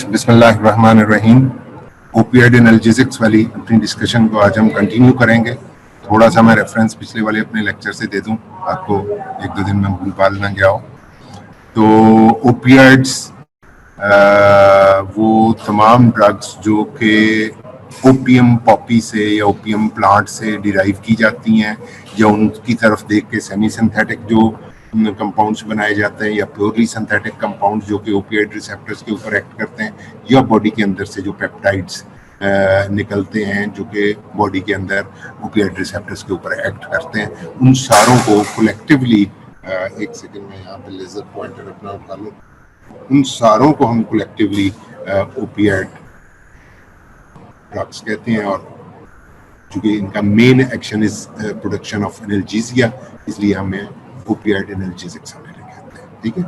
बिस्मिल्लाहिर्रहमानिर्रहीम। Opioid analgesics वाली अपनी डिस्कशन को आज हम कंटिन्यू करेंगे। थोड़ा सा मैं रेफरेंस पिछले वाले अपने लेक्चर से दे दूं आपको, एक दो दिन में भूल भाल ना गया हो। तो ओपियाइड्स वो तमाम ड्रग्स जो कि ओपियम पॉपी से या ओपियम प्लांट से डिराइव की जाती हैं या उनकी तरफ देख के सेमी सिंथेटिक जो कंपाउंड्स बनाए जाते हैं या प्योरली सिंथेटिक कंपाउंड्स जो कि ओपियाइड रिसेप्टर्स के ऊपर एक्ट करते हैं या बॉडी के अंदर से जो पेप्टाइड्स निकलते हैं जो कि बॉडी के अंदर ओपियाइड रिसेप्टर्स के ऊपर एक्ट करते हैं, उन सारों को कलेक्टिवली एक सेकंड में यहाँ पे लेजर पॉइंटर अपना उठा लूँ, उन सारों को हम कलेक्टिवली ओपियाइड ड्रग्स कहते हैं। और चूंकि इनका main action is production of analgesia, इसलिए हमें ओपियाइड एनाल्जेसिक्स कहते हैं। ठीक है,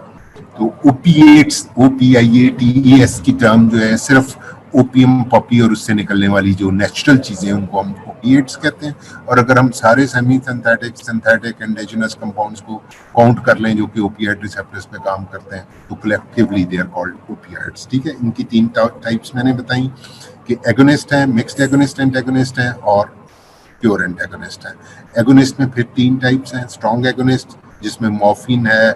तो ओपिएट्स, OPIATES की टर्म जो है सिर्फ ओपियम पॉपी और उससे निकलने वाली जो नेचुरल चीजें हैं उनको हम ओपिएट्स कहते हैं। और अगर हम सारे semi synthetic, synthetic endogenous compounds को काउंट कर लें जो कि ओपियाइड रिसेप्टर्स पे काम करते हैं तो collectively they are called opioids. ठीक है, इनकी तीन टाइप्स मैंने बताई कि एगोनिस्ट है, मिक्स्ड एगोनिस्ट एंटागोनिस्ट है और प्योर एंटागोनिस्ट है। एगोनिस्ट में फिर तीन टाइप्स हैं। स्ट्रॉन्ग एगोनिस्ट जिसमें मॉर्फिन है,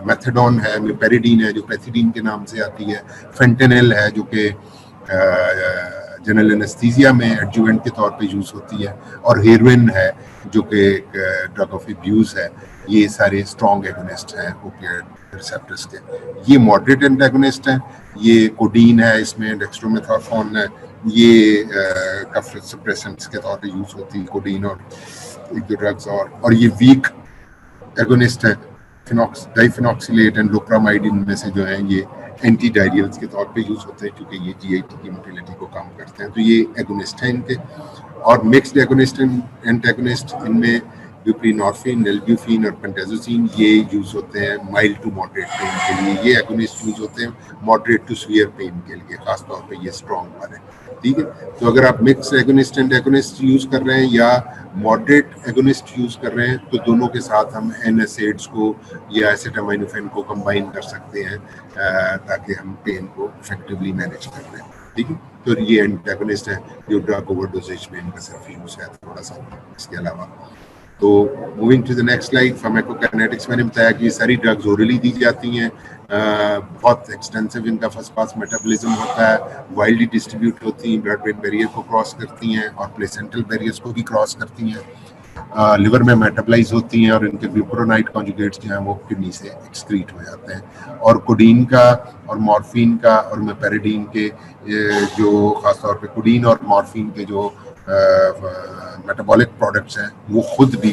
मेथाडोन है, पेरिडीन है जो पैथिडीन के नाम से आती है, फेंटेनिल है जो कि जनरल एनेस्थीसिया में एडजुवेंट के तौर पे यूज होती है, और हेरोइन है जो कि ड्रग ऑफ एब्यूज है। ये सारे स्ट्रॉन्ग एगोनिस्ट हैं ओपियाइड रिसेप्टर्स के। ये मॉडरेट एंटागोनिस्ट हैं, ये कोडीन है, इसमें डेक्स्ट्रोमेथोर्फोन है, ये कफ सप्रेसेंट्स के तौर पे यूज होती है कोडीन और एक दो ड्रग्स। और ये वीक एगोनिस्ट है, डाइफेनॉक्सिलेट एंड लोप्रामाइड इनमें से जो है ये एंटी डायरियल्स के तौर पे यूज होते हैं क्योंकि ये जीआईटी की मोटिलिटी को कम करते हैं। तो ये एगोनिस्ट है इनके। और मिक्स्ड एगोनिस्ट एंटागोनिस्ट, इनमें ब्यूप्रीनॉर्फिन, नेल्ब्यूफिन और पेंटाजोसिन ये यूज होते हैं माइल्ड टू मॉडरेट पेन के लिए। ये एगोनिस्ट यूज होते हैं मॉडरेट टू सीवियर पेन के लिए, खासतौर पे ये स्ट्रॉन्ग वाले। ठीक है, तो अगर आप mix agonist and agonist use कर रहे हैं या मॉडरेट एगोनिस्ट यूज कर रहे हैं तो दोनों के साथ हम NSAIDs को या एसिटामिनोफेन को कंबाइन कर सकते हैं ताकि हम पेन को इफेक्टिवली मैनेज कर लें। ठीक है, तो ये एंटागोनिस्ट है जो ड्रग ओवरडोजेज में इनका सिर्फ यूज है थोड़ा सा, इसके अलावा। तो moving to the next slide, pharmacokinetics मैंने बताया कि ये सारी ड्रग्स ओरली दी जाती हैं। बहुत एक्सटेंसिव इनका फर्स्ट पास मेटाबॉलिज्म होता है, वाइल्डली डिस्ट्रीब्यूट होती हैं, ब्लड ब्रेन बैरियर को क्रॉस करती हैं और प्लेसेंटल बैरियर्स को भी क्रॉस करती हैं, लिवर में मेटाबलाइज होती हैं और इनके ग्लूकुरोनाइड कॉन्जुगेट्स जो हैं वो किडनी से एक्सक्रीट हो जाते हैं। और कोडीन का और मॉर्फिन का और मेपेरिडीन के जो खासतौर पे कोडीन और मॉर्फिन के जो मेटाबॉलिक प्रोडक्ट्स हैं वो खुद भी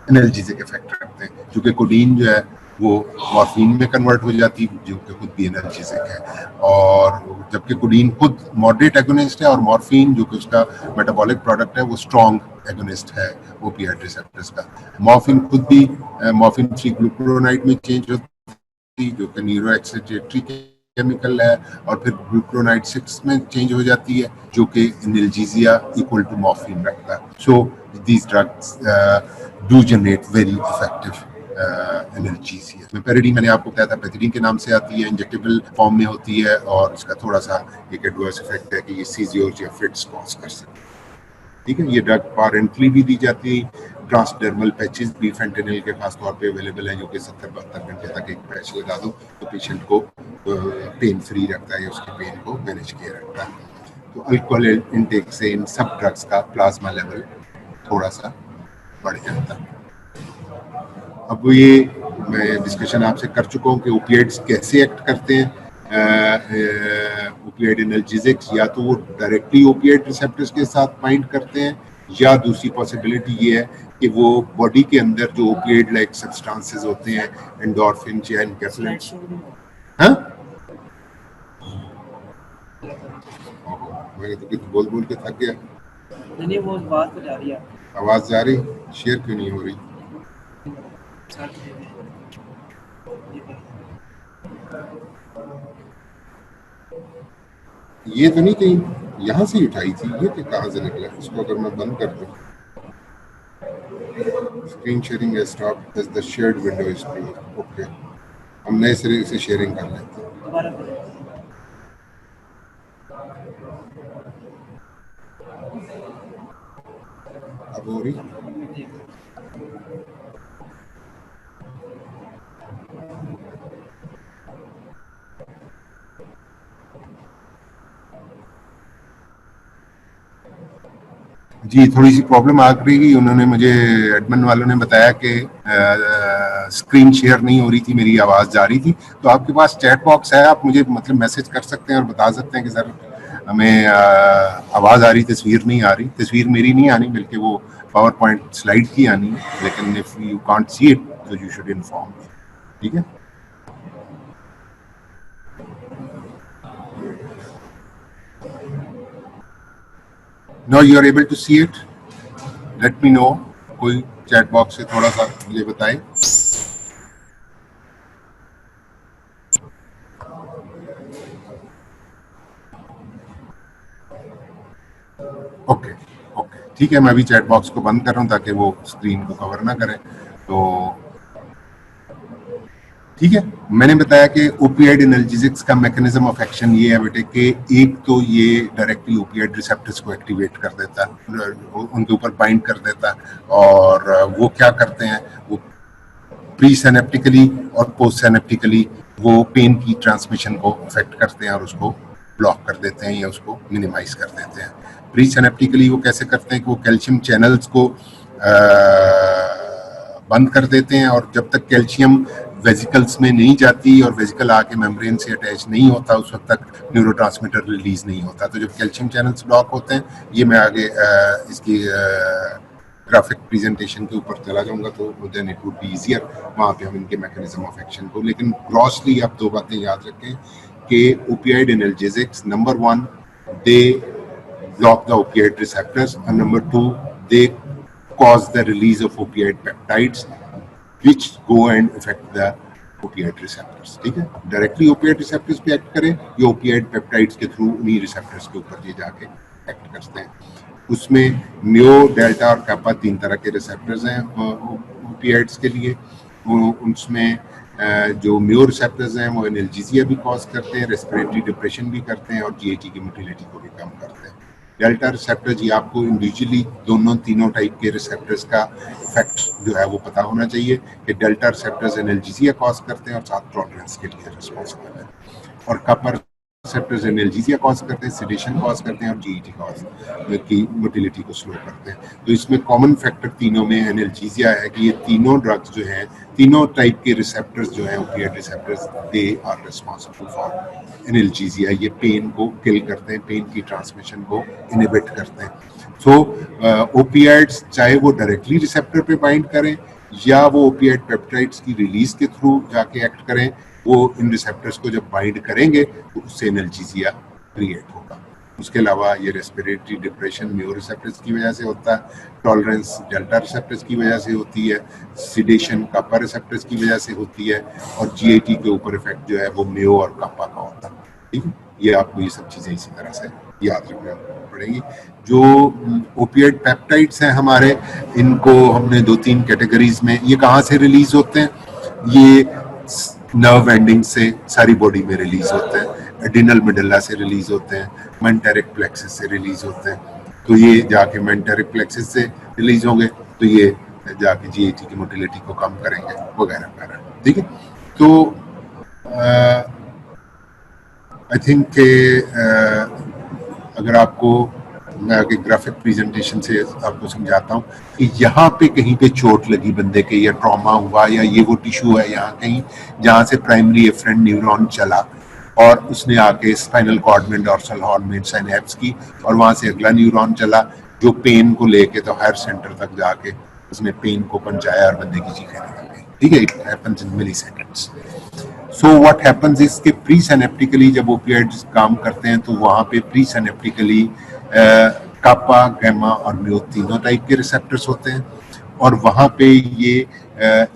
एनाल्जेसिक इफेक्ट रखते हैं, क्योंकि कोडीन जो है वो मॉर्फिन में कन्वर्ट हो जाती है जो कि खुद भी एनाल्जेसिक है। और जबकि कोडीन खुद मॉडरेट एगोनिस्ट है और मॉर्फिन जो कि उसका मेटाबॉलिक प्रोडक्ट है वो स्ट्रॉन्ग एगोनिस्ट है ओपियाइड रिसेप्टर्स का। मॉर्फिन खुद भी मॉर्फिन 3 ग्लूकुरोनाइड में चेंज होती है जो कि न्यूरो एक्साइटेटरी केमिकल है, और फिर ग्लूकुरोनाइड 6 में चेंज हो जाती है जो कि एनाल्जेसिया इक्वल टू मॉर्फिन रखता है। So these drugs do generate very effective analgesia. Pyridine मैंने आपको बताया था पेथिडीन के नाम से आती है, इंजेक्टेबल फॉर्म में होती है और इसका थोड़ा सा एक एडवर्स इफेक्ट है कि ये सीजियोर्स या फिट्स कॉज कर सकते हैं। ठीक है, ये ड्रग पारेंटली भी दी जाती है। ट्रांसडर्मल पैचेस भी फेंटेनिल के खास तौर पे अवेलेबल हैं जो कि 70-72 घंटे तक एक पैच लगा दो तो पेशेंट को पेन फ्री रखता है या उसके पेन को मैनेज किया रखता है। तो अल्कोहल इनटेक से इन सब ड्रग्स का प्लाज्मा लेवल थोड़ा सा बढ़ जाता है। अब ये मैं डिस्कशन आपसे कर चुका हूँ कि ओपियाइड्स कैसे एक्ट करते हैं। ओपियाइड एनाल्जेसिक्स या तो वो डायरेक्टली ओपियाइड रिसेप्टर्स के साथ बाइंड करते हैं या दूसरी पॉसिबिलिटी ये है कि वो बॉडी के अंदर जो ओपियाइड लाइक सब्सटेंसेस होते हैं, एंडोर्फिन या एनकेफ्लिन। हाँ, मैंने तो कुछ बोल बोल के थक गया। नहीं, वो बात तो जा रही है, आवाज जा रही, शेयर क्यों नहीं हो रही? ये तो नहीं कहीं यहाँ से उठाई थी, ये तो कहाँ से निकला? इसको अगर मैं बंद कर दूं, स्क्रीन शेयरिंग है stop as the shared window is close. Okay, हम नए सिरे से शेयरिंग कर लेते हैं। दोबारा करें। अब हो रही? जी। जी, थोड़ी सी प्रॉब्लम आ रही। उन्होंने मुझे, एडमिन वालों ने बताया कि स्क्रीन शेयर नहीं हो रही थी, मेरी आवाज़ जा रही थी। तो आपके पास चैट बॉक्स है, आप मुझे मतलब मैसेज कर सकते हैं और बता सकते हैं कि सर हमें आवाज़ आ रही, तस्वीर नहीं आ रही। तस्वीर मेरी नहीं आनी, बल्कि वो पावर पॉइंट स्लाइड की आनी है। लेकिन if you can't see it तो यू शुड इन्फॉर्म मी, ठीक है? Now you are able to see it, let me know. कोई चैट बॉक्स से थोड़ा सा मुझे बताए। ओके ओके, ठीक है। मैं अभी चैट बॉक्स को बंद कर रहा हूँ ताकि वो स्क्रीन को कवर ना करे। तो ठीक है, मैंने बताया कि ओपियाइड एनाल्जेसिक्स का मैकेनिज्म ऑफ एक्शन ये है बेटे कि एक तो ये डायरेक्टली ओपियाइड रिसेप्टर्स को एक्टिवेट कर देता है, उनके ऊपर बाइंड कर देता है। और वो क्या करते हैं, वो प्री सिनेप्टिकली और पोस्ट सिनेप्टिकली वो पेन की ट्रांसमिशन को अफेक्ट करते हैं और उसको ब्लॉक कर देते हैं या उसको मिनिमाइज कर देते हैं। प्री सिनेप्टिकली वो कैसे करते हैं कि वो कैल्शियम चैनल्स को बंद कर देते हैं, और जब तक कैल्शियम वेजिकल्स में नहीं जाती और वेजिकल आके मेम्ब्रेन से अटैच नहीं होता, उस वक्त तक न्यूरोट्रांसमीटर रिलीज नहीं होता। तो जब कैल्शियम चैनल्स ब्लॉक होते हैं, ये मैं आगे इसकी ग्राफिक प्रेजेंटेशन के ऊपर चला जाऊंगा तो then it would be easier, वहाँ पे हम इनके मैकेनिज्म ऑफ एक्शन को। लेकिन ग्रॉसली आप दो बातें याद रखें कि opioid analgesics, number one, they block the opioid receptors, and number two, they cause the release of opioid peptides which go and affect the opioid receptors। ठीक है, डायरेक्टली opioid receptors पे एक्ट करें या opioid peptides के through उन्हीं receptors के ऊपर ये जाके एक्ट करते हैं। उसमें म्यो, डेल्टा और kappa तीन तरह के रिसेप्टर्स हैं ओपियाइड्स के लिए। उसमें जो म्यो रिसेप्टर्स हैं वो एनाल्जेसिया भी कॉज करते हैं, रेस्पिरेटरी डिप्रेशन भी करते हैं और जीएटी की मोटिलिटी को भी कम करते हैं। डेल्टा रिसेप्टर्स, ये आपको इंडिविजुअली दोनों तीनों टाइप के रिसेप्टर्स का इफेक्ट जो है वो पता होना चाहिए कि डेल्टा रिसेप्टर्स एनाल्जेसिया कॉज करते हैं और साथ टॉलरेंस के लिए रिस्पॉन्सिबल है, और कपर रिसेप्टर्स एनाल्जेसिया कॉज करते हैं, सेडेशन कॉज करते हैं और जीईटी कॉज की मोटिलिटी को स्लो करते हैं। तो इसमें कॉमन फैक्टर तीनों में एनाल्जेसिया है कि ये तीनों ड्रग्स जो हैं, तीनों टाइप के रिसेप्टर्स जो हैं opiate receptors, they are responsible for analgesia. ये पेन को किल करते हैं, पेन की ट्रांसमिशन को इनहिबिट करते हैं। सो ओपिएट्स चाहे वो डायरेक्टली रिसेप्टर पे बाइंड करें या वो ओपिएट पेप्टाइड्स की रिलीज के थ्रू जाके एक्ट करें, वो इन रिसेप्टर्स को जब बाइंड करेंगे तो उससे एनाल्जेसिया क्रिएट होगा। उसके अलावा ये रेस्पिरेटरी डिप्रेशन म्यो रिसेप्टर्स की वजह से होता है, टॉलरेंस डेल्टा रिसेप्टर्स की वजह से होती है, सिडेशन कप्पा रिसेप्टर्स की वजह से होती है, और जीएटी के ऊपर इफेक्ट जो है वो म्यो और कप्पा का होता है। ठीक है, ये आपको ये सब चीज़ें इसी तरह से याद रखना पड़ेगी। जो ओपिएट पेप्टाइड्स हैं हमारे, इनको हमने दो तीन कैटेगरीज में, ये कहाँ से रिलीज होते हैं, ये नर्व एंडिंग से सारी बॉडी में रिलीज होते हैं। एडिनल मेडुला से रिलीज होते हैं, मेंटेरिक प्लेक्सिस से रिलीज होते हैं। तो ये जाके मेंटेरिक प्लेक्सिस से रिलीज होंगे तो ये जाके जीएटी की मोटिलिटी को कम करेंगे वगैरह वगैरह। ठीक है, तो आई थिंक के अगर आपको मैं आगे ग्राफिक प्रेजेंटेशन से आपको समझाता हूँ कि यहाँ पे कहीं पे चोट लगी बंदे के, या ट्रॉमा हुआ, या ये वो टिश्यू है यहाँ कहीं जहाँ से प्राइमरी एफरेंट न्यूरॉन चला और उसने आके स्पाइनल कॉर्ड में, डॉर्सल हॉर्न में साइनेप्स की, और वहाँ से अगला न्यूरॉन चला जो पेन को लेके तो हायर सेंटर तक जाके उसने पेन को पहुंचाया और बंदे की चीखें निकल गई। ठीक है, it happens in milliseconds. So what happens is कि प्री सिनेप्टिकली जब ओपिएड्स काम करते हैं तो वहाँ पे प्री सिनेप्टिकली कापा, गैमा और म्यो तीनों टाइप के रिसेप्टर्स होते हैं, और वहाँ पे ये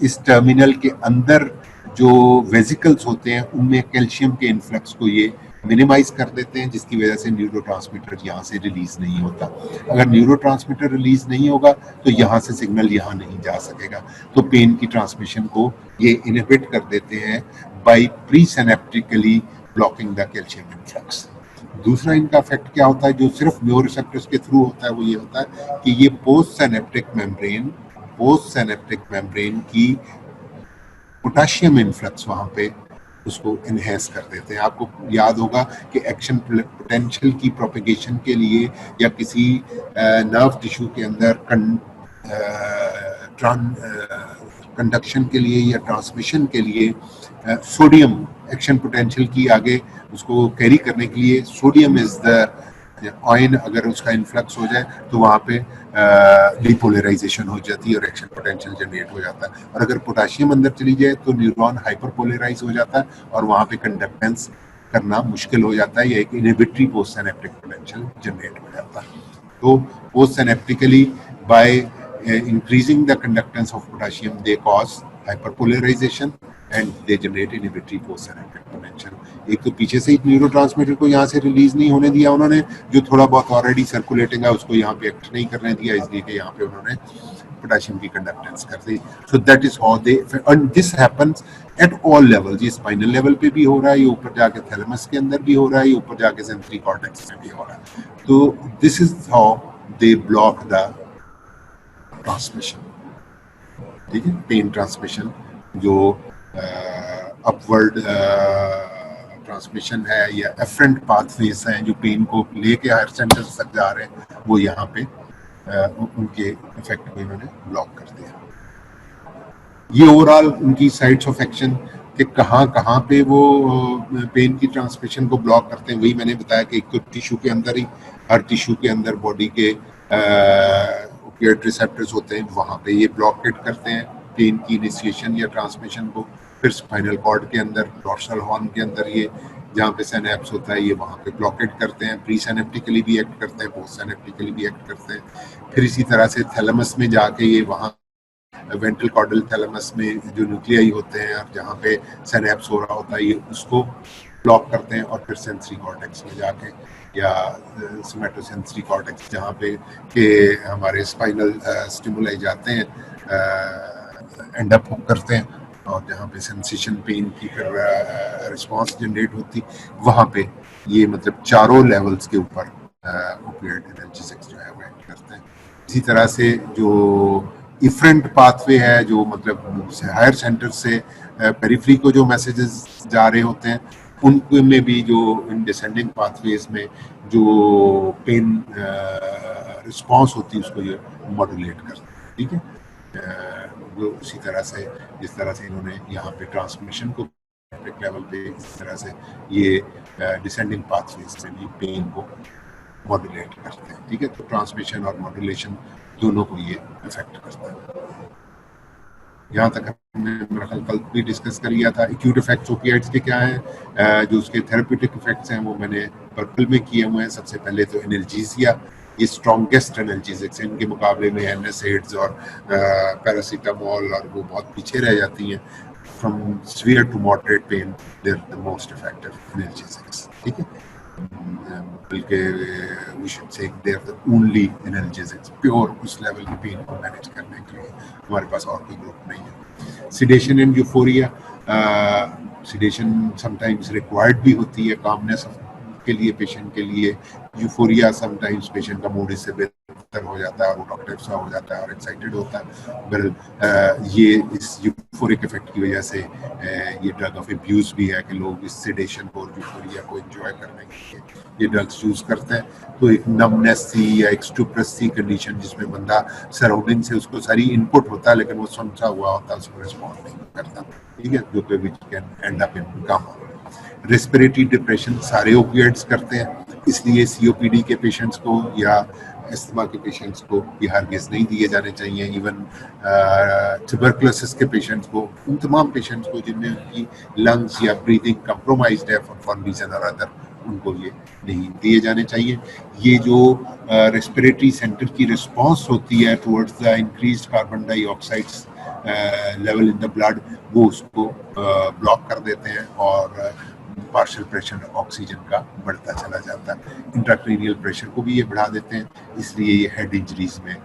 इस टर्मिनल के अंदर जो वेजिकल्स होते हैं उनमें कैल्शियम के इन्फ्लक्स को ये मिनिमाइज कर देते हैं, जिसकी वजह से न्यूरोट्रांसमीटर यहाँ से रिलीज नहीं होता। अगर न्यूरोट्रांसमीटर रिलीज नहीं होगा तो यहाँ से सिग्नल यहाँ नहीं जा सकेगा, तो पेन की ट्रांसमिशन को ये इनहिबिट कर देते हैं by presynaptically blocking the calcium influx. दूसरा इनका इफेक्ट क्या होता है जो सिर्फ न्यूरोरिसेप्टर्स के थ्रू होता है, वो ये होता है कि ये पोस्ट सिनेप्टिक मेम्ब्रेन की पोटेशियम इन्फ्लक्स वहाँ पे उसको इनहेंस कर देते हैं। आपको याद होगा कि एक्शन पोटेंशियल की प्रोपेगेशन के लिए या किसी नर्व टिश्यू के अंदर कंडक्शन के लिए या ट्रांसमिशन के लिए सोडियम एक्शन पोटेंशियल की आगे उसको कैरी करने के लिए सोडियम इज द आयन, अगर उसका इन्फ्लक्स हो जाए तो वहाँ पे डिपोलराइजेशन हो जाती है और एक्शन पोटेंशियल जनरेट हो जाता है। और अगर पोटेशियम अंदर चली जाए तो न्यूरॉन हाइपरपोलराइज हो जाता है और वहाँ पे कंडक्टेंस करना मुश्किल हो जाता है, या एक inhibitory post synaptic potential generate हो जाता है। तो post synaptically by increasing the conductance of potassium they cause hyperpolarization and they generate inhibitory post-synaptic potential. एक तो पीछे से ही न्यूरोट्रांसमीटर को यहाँ से रिलीज नहीं होने दिया उन्होंने, जो थोड़ा बहुत ऑलरेडी सर्कुलेटिंग है उसको यहाँ पे एक्ट नहीं करने दिया, इसलिए कि यहाँ पे उन्होंने पोटेशियम की कंडक्टेंस कर दी। So that is how they, and this happens at all level. ये स्पाइनल लेवल पे भी हो रहा है, ये ऊपर जाके थैलेमस के अंदर भी हो रहा है, ये ऊपर जाके सेंसरी कॉर्टेक्स में भी हो रहा है। तो this is how they block the transmission, ठीक है, पेन ट्रांसमिशन जो अपवर्ड ट्रांसमिशन है या एफरेंट पाथवेज हैं जो पेन को लेके हायर सेंटर्स तक जा रहे हैं, वो यहाँ पे उनके इफेक्ट को इन्होंने ब्लॉक कर दिया। ये ओवरऑल उनकी साइट्स ऑफ एक्शन कि कहाँ पे वो पेन की ट्रांसमिशन को ब्लॉक करते हैं, वही मैंने बताया कि एक तो टिश्यू के अंदर ही, हर टिश्यू के अंदर बॉडी के ओपियोइड रिसेप्टर्स होते हैं, वहाँ पे ये ब्लॉकेट करते हैं पेन की इनिशिएशन या ट्रांसमिशन को। फिर स्पाइनल कॉर्ड के अंदर, डॉर्सल हॉर्न के अंदर, ये जहाँ पे सिनेप्स होता है ये वहाँ पे ब्लॉकेट करते हैं, प्री सिनेप्टिकली भी एक्ट करते हैं, पोस्ट सिनेप्टिकली भी एक्ट करते हैं। फिर इसी तरह से थैलेमस में जाके ये वहाँ वेंट्रल कॉर्डल थैलेमस में जो न्यूक्लियाई होते हैं और जहाँ पे सिनेप्स हो रहा होता है ये उसको ब्लॉक करते हैं, और फिर सेंसरी कॉर्टेक्स में जाके या सोमैटोसेंसरी कॉर्टेक्स जहाँ पे के हमारे स्पाइनल स्टिमुलाई जाते हैं, एंड अप करते हैं, और जहाँ पे सेंसेशन पेन की फिर रिस्पॉन्स जनरेट होती, वहाँ पे ये मतलब चारों लेवल्स के ऊपर ओपियोइड एनाल्जेसिक्स जो है वो एक्ट करते हैं। इसी तरह से जो इफरेंट पाथवे है, जो मतलब हायर सेंटर से पेरिफेरी को जो मैसेजेस जा रहे होते हैं, उनके में भी जो इन डिसेंडिंग पाथवेज में जो पेन रिस्पॉन्स होती है उसको ये मॉड्यूलेट करते हैं, ठीक है। वो उसी तरह से जिस तरह से इन्होंने यहाँ पे ट्रांसमिशन को लेवल पे, इस तरह से ये डिसेंडिंग पाथवेज में भी पेन को मॉड्यूलेट करते हैं, ठीक है। तो ट्रांसमिशन और मॉड्यूलेशन दोनों को ये इफेक्ट करता है। यहाँ तक हमने मेरा ख्याल कल भी डिस्कस कर लिया था। एक्यूट इफेक्ट्स ओपियाइड्स के क्या हैं, जो उसके थेरेप्यूटिक इफेक्ट्स हैं वो मैंने पर्पल में किए हुए हैं। सबसे पहले तो एनाल्जेसिया, ये स्ट्रॉन्गेस्ट एनाल्जेसिक्स हैं, इनके मुकाबले में एनएसएड्स और पैरासीटामोल और वो बहुत पीछे रह जाती हैं। From severe to moderate pain they are the most effective analgesics, ठीक है। बल्कि we should say they are the only analgesics pure उस लेवल की पेन को मैनेज करने के लिए, हमारे पास और कोई ग्रुप नहीं है। Sedation and euphoria, sedation sometimes required भी होती है कामनेस के लिए, पेशेंट के लिए। यूफोरिया समटाइम्स पेशेंट का मूड इससे बेहतर हो जाता है और वो डॉक्टर सा हो जाता है और एक्साइटेड होता है। बट ये इस यूफोरिक इफेक्ट की वजह से ये ड्रग ऑफ एब्यूज भी है कि लोग इस सिडेशन को और यूफोरिया को एंजॉय करने के लिए ये ड्रग्स यूज करते हैं। तो एक नमनेस सी या एक स्टूप्रस सी कंडीशन जिसमें बंदा सराउंडिंग से उसको सारी इनपुट होता है लेकिन वो सुनता हुआ होता है, उसको रिस्पॉन्ड नहीं करता, ठीक है, जो कि which can end up in coma. Respiratory depression सारे ओपियोइड्स करते हैं, इसलिए सीओपीडी के पेशेंट्स को या अस्थमा के पेशेंट्स को ये हरगिज़ नहीं दिए जाने चाहिए। इवन ट्यूबरकुलोसिस के पेशेंट्स को, उन तमाम पेशेंट्स को जिनमें उनकी लंग्स या ब्रीदिंग कंप्रोमाइज्ड है फॉर वन रीजन और अदर, उनको ये नहीं दिए जाने चाहिए। ये जो रेस्पिरेटरी सेंटर की रिस्पॉन्स होती है towards the increased carbon dioxides level in the blood, वो उसको ब्लॉक कर देते हैं और पार्शियल प्रेशर ऑक्सीजन का बढ़ता चला जाता है। इंट्राक्रेनियल प्रेशर को भी ये बढ़ा देते हैं, इसलिए ये हेड इंजरीज में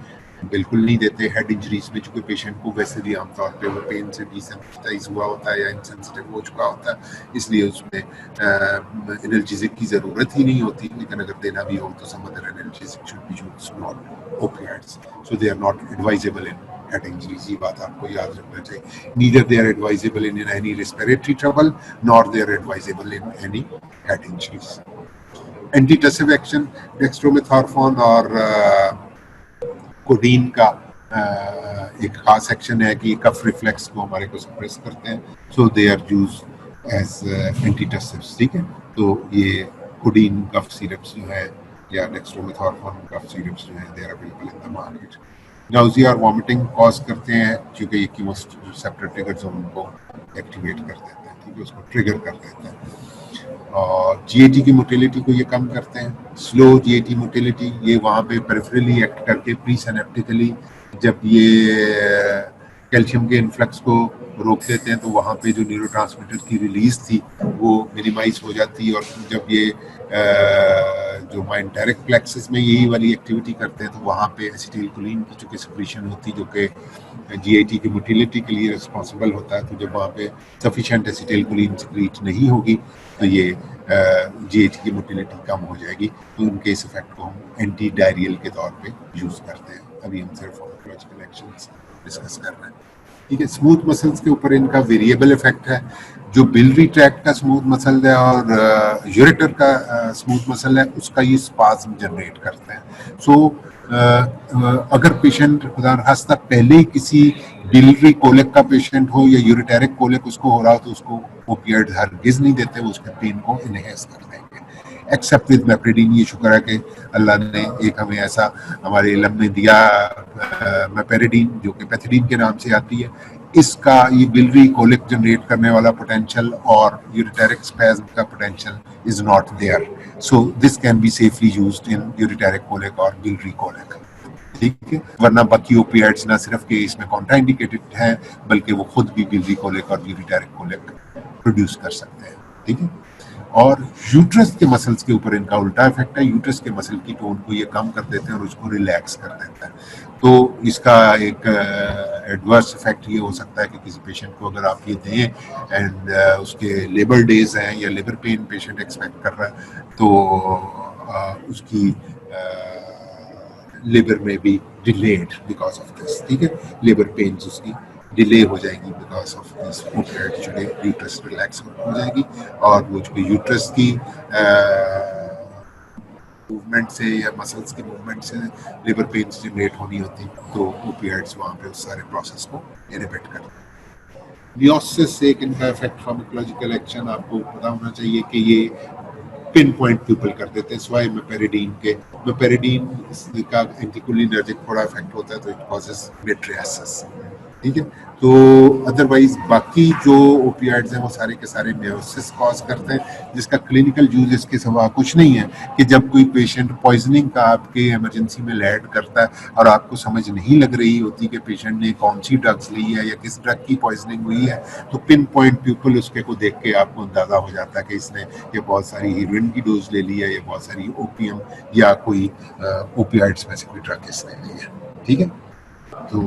बिल्कुल नहीं देते। हेड इंजरीज में चूंकि पेशेंट को वैसे भी आमतौर पे वो पेन से डिसेंसिटाइज हुआ होता है या इनसेंसिटिव हो चुका होता है, इसलिए उसमें एनाल्जेसिक की ज़रूरत ही नहीं होती, लेकिन अगर देना भी हो तो some other analgesic should be used, not opioids, so they are not advisable in head injuries. ये बात आपको याद रखना चाहिए। Neither they are advisable in any respiratory trouble nor they are advisable in any head injuries. Antitussive action, dextromethorphan और codeine का एक खास एक्शन है कि कफ रिफ्लेक्स को हमारे को सप्रेस करते हैं, सो दे आर यूज एज एंटीटसिव्स। ठीक है, तो ये कोडीन कफ सिरप्स जो है या डेक्स्ट्रोमेथॉर्फोन कफ सिरप्स जो है they are available in the market. Nausea और वॉमिटिंग कॉज करते हैं क्योंकि ये कीमोरिसेप्टर ट्रिगर जोन को एक्टिवेट कर देते हैं, ठीक है, उसको ट्रिगर कर देते हैं। और जीएटी की मोटिलिटी को ये कम करते हैं। स्लो जीएटी मोटिलिटी, ये वहाँ पे पेरिफेरली एक्ट करके प्री सिनेप्टिकली जब ये कैल्शियम के इन्फ्लक्स को रोक देते हैं तो वहाँ पे जो न्यूरोट्रांसमीटर की रिलीज थी वो मिनिमाइज हो जाती है। और जब ये जो माइंटेरिक प्लेक्सस में यही वाली एक्टिविटी करते हैं तो वहाँ पे एसिटिलकोलिन की चूंकि सिक्रीशन होती है जो कि जीआईटी की मोटिलिटी के लिए रिस्पॉन्सिबल होता है, तो जब वहाँ पे सफिशिएंट एसिटिलकोलिन सिक्रीट नहीं होगी तो ये जीआईटी की मोटिलिटी कम हो जाएगी। तो उनके इस इफेक्ट को हम एंटी डायरियल के तौर पे यूज करते हैं। अभी हम सिर्फ फार्माकोलॉजिकल एक्शंस डिस्कस कर रहे हैं, ठीक है। स्मूथ मसल्स के ऊपर इनका वेरिएबल इफेक्ट है। जो बिलरी ट्रैक्ट का स्मूथ मसल है और यूरेटर का स्मूथ मसल है उसका ये स्पाज्म जनरेट करते हैं। सो अगर पेशेंट खुदा खास्ता पहले ही किसी बिलरी कोलिक का पेशेंट हो या यूरिटेरिक कोलिक उसको हो रहा हो तो उसको ओपियाइड हरगिज नहीं देते, वो उसके पेन को इनहेंस कर देंगे एक्सेप्ट विद मेपेरिडीन। ये शुक्र है कि अल्लाह ने एक हमें ऐसा हमारे इल्म में दिया मेपेरिडीन जो कि पैथिडीन के नाम से आती है। इसका ये बिलरी कोलिक जनरेट करने वाला पोटेंशियल और यूरिटेरिक स्पैज्म का potential is not there, so this can be safely used in ureteric colic और बिलरी कोलिक, ठीक है। वरना बाकी ओपियाइड्स ना सिर्फ के इसमें कॉन्ट्राइंडिकेटेड हैं बल्कि वो खुद भी बिलरी कोलिक और यूरिटेरिक कोलिक प्रोड्यूस कर सकते हैं, ठीक है। और यूट्रस के मसल्स के ऊपर इनका उल्टा इफेक्ट है। यूट्रस के मसल की टोन को ये कम कर देते हैं और उसको रिलैक्स कर देता है। तो इसका एक एडवर्स इफेक्ट ये हो सकता है कि किसी पेशेंट को अगर आप ये दें एंड उसके लेबर डेज हैं या लेबर पेन पेशेंट एक्सपेक्ट कर रहा है तो उसकी लेबर में भी डिलेड बिकॉज ऑफ दिस, ठीक है। लेबर पेन्स उसकी डिले हो जाएगी बिकॉज ऑफ दिस ओपियाइड, जो यूट्रस रिलैक्स हो जाएगी और वो जो यूट्रस की मूवमेंट से या मसल्स की मूवमेंट से लेबर पेन्स जनरेट होनी होती तो ओपियाइड्स वहाँ पे उस सारे प्रोसेस को इनहिबिट करते हैं। लियोसिस एक इनका इफेक्ट फार्माकोलॉजिकल एक्शन आपको पता होना चाहिए कि ये पिन पॉइंट पीपल कर देते हैं स्वाय मेपेरिडीन का एंटीकोलिनर्जिक थोड़ा इफेक्ट होता है तो इट कॉजेस मेट्रियासिस, ठीक है। तो अदरवाइज बाकी जो ओपियाइड्स हैं वो सारे के सारे मेयोसिस कॉज करते हैं जिसका क्लिनिकल यूज इसके सिवा कुछ नहीं है कि जब कोई पेशेंट पॉइजनिंग का आपके इमरजेंसी में लैंड करता है और आपको समझ नहीं लग रही होती कि पेशेंट ने कौन सी ड्रग्स ली है या किस ड्रग की पॉइजनिंग हुई है, तो पिन पॉइंट पीपल उसके को देख के आपको अंदाजा हो जाता है कि इसने ये बहुत सारी हीरोइन की डोज ले ली है या बहुत सारी ओपीएम या कोई ओपियाइड्स में से कोई ड्रग इसने ली है, ठीक है। तो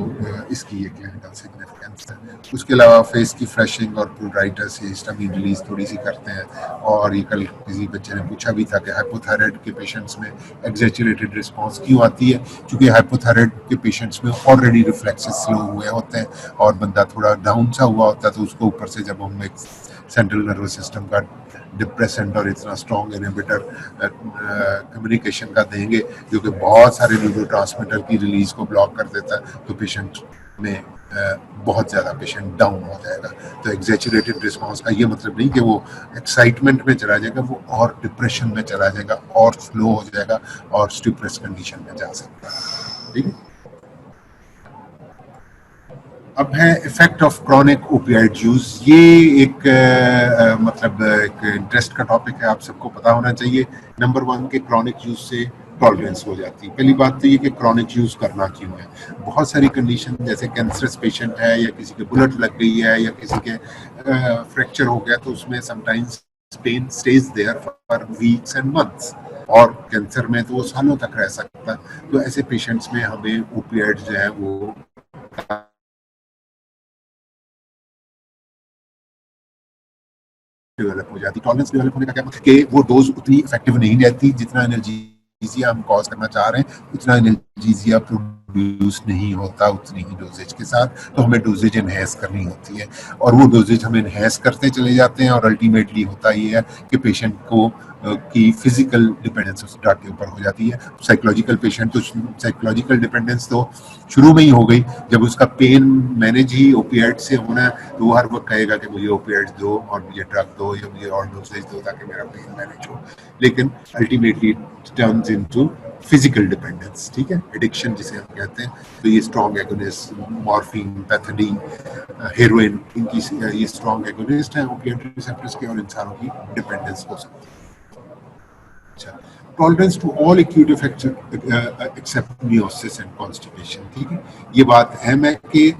इसकी ये क्लिनिकल सिग्निफिकेंस है। उसके अलावा फेस की फ्रेशिंग और प्लूराइटिस से हिस्टामिन रिलीज थोड़ी सी करते हैं। और ये कल किसी बच्चे ने पूछा भी था कि हाइपोथायराइड के पेशेंट्स में एक्सैचुरेटेड रिस्पांस क्यों आती है, क्योंकि हाइपोथायराइड के पेशेंट्स में ऑलरेडी रिफ्लेक्सेस स्लो हुए होते हैं और बंदा थोड़ा डाउन सा हुआ होता है तो उसको ऊपर से जब हम एक सेंट्रल नर्वस सिस्टम का डिप्रेसेंट और इतना स्ट्रॉन्ग इनहिबिटर कम्युनिकेशन का देंगे जो कि बहुत सारे न्यूरोट्रांसमीटर की रिलीज को ब्लॉक कर देता है तो पेशेंट में बहुत ज़्यादा पेशेंट डाउन हो जाएगा। तो एक्सैचुरेटेड रिस्पांस का ये मतलब नहीं कि वो एक्साइटमेंट में चला जाएगा, वो और डिप्रेशन में चला जाएगा और स्लो हो जाएगा और स्टुपरस कंडीशन में जा सकता है, ठीक है। अब है effect of chronic opioid use. ये एक मतलब एक इंटरेस्ट का टॉपिक है, आप सबको पता होना चाहिए। नंबर 1 के क्रॉनिक यूज से टॉलरेंस हो जाती है। पहली बात तो ये कि क्रॉनिक यूज करना क्यों है। बहुत सारी कंडीशन जैसे कैंसरस पेशेंट है या किसी के बुलेट लग गई है या किसी के फ्रैक्चर हो गया तो उसमें sometimes pain stays there for weeks and months, और कैंसर में तो वो सालों तक रह सकता है। तो ऐसे पेशेंट्स में हमें ओपिएट्स जो है वो डेवलप हो जाती। टॉलरेंस डेवलप होने का क्या मतलब कि वो डोज उतनी इफेक्टिव नहीं रहती, जितना एनाल्जेसिया हम कॉज करना चाह रहे हैं उतना एनाल्जेसिया प्रोड्यूस नहीं होता उतनी ही डोजेज के साथ। तो हमें डोजेज एनहेंस करनी होती है, और वो डोजेज हम एनहेंस करते चले जाते हैं, और अल्टीमेटली होता ये है कि पेशेंट को की फिजिकल डिपेंडेंस उस ड्रग के ऊपर हो जाती है। साइकोलॉजिकल पेशेंट तो साइकोलॉजिकल डिपेंडेंस तो शुरू में ही हो गई। जब उसका पेन मैनेज ही ओपिएट से होना है तो वो हर वक्त कहेगा कि मुझे ओपिएट्स दो और मुझे ड्रग दो या मुझे और डोसेज दो ताकि मेरा पेन मैनेज हो। लेकिन ultimately turns into physical dependence, ठीक है, एडिक्शन जिसे हम कहते हैं। तो ये strong agonist, morphine, pethidine, heroin, इनकी ये स्ट्रॉन्ग एगोनिस्ट हैं ओपिएट रिसेप्टर्स के, और इंसानों की डिपेंडेंस हो सकती है। Tolerance to all acute effects except miosis and constipation, ठीक है। ये बात अहम है कि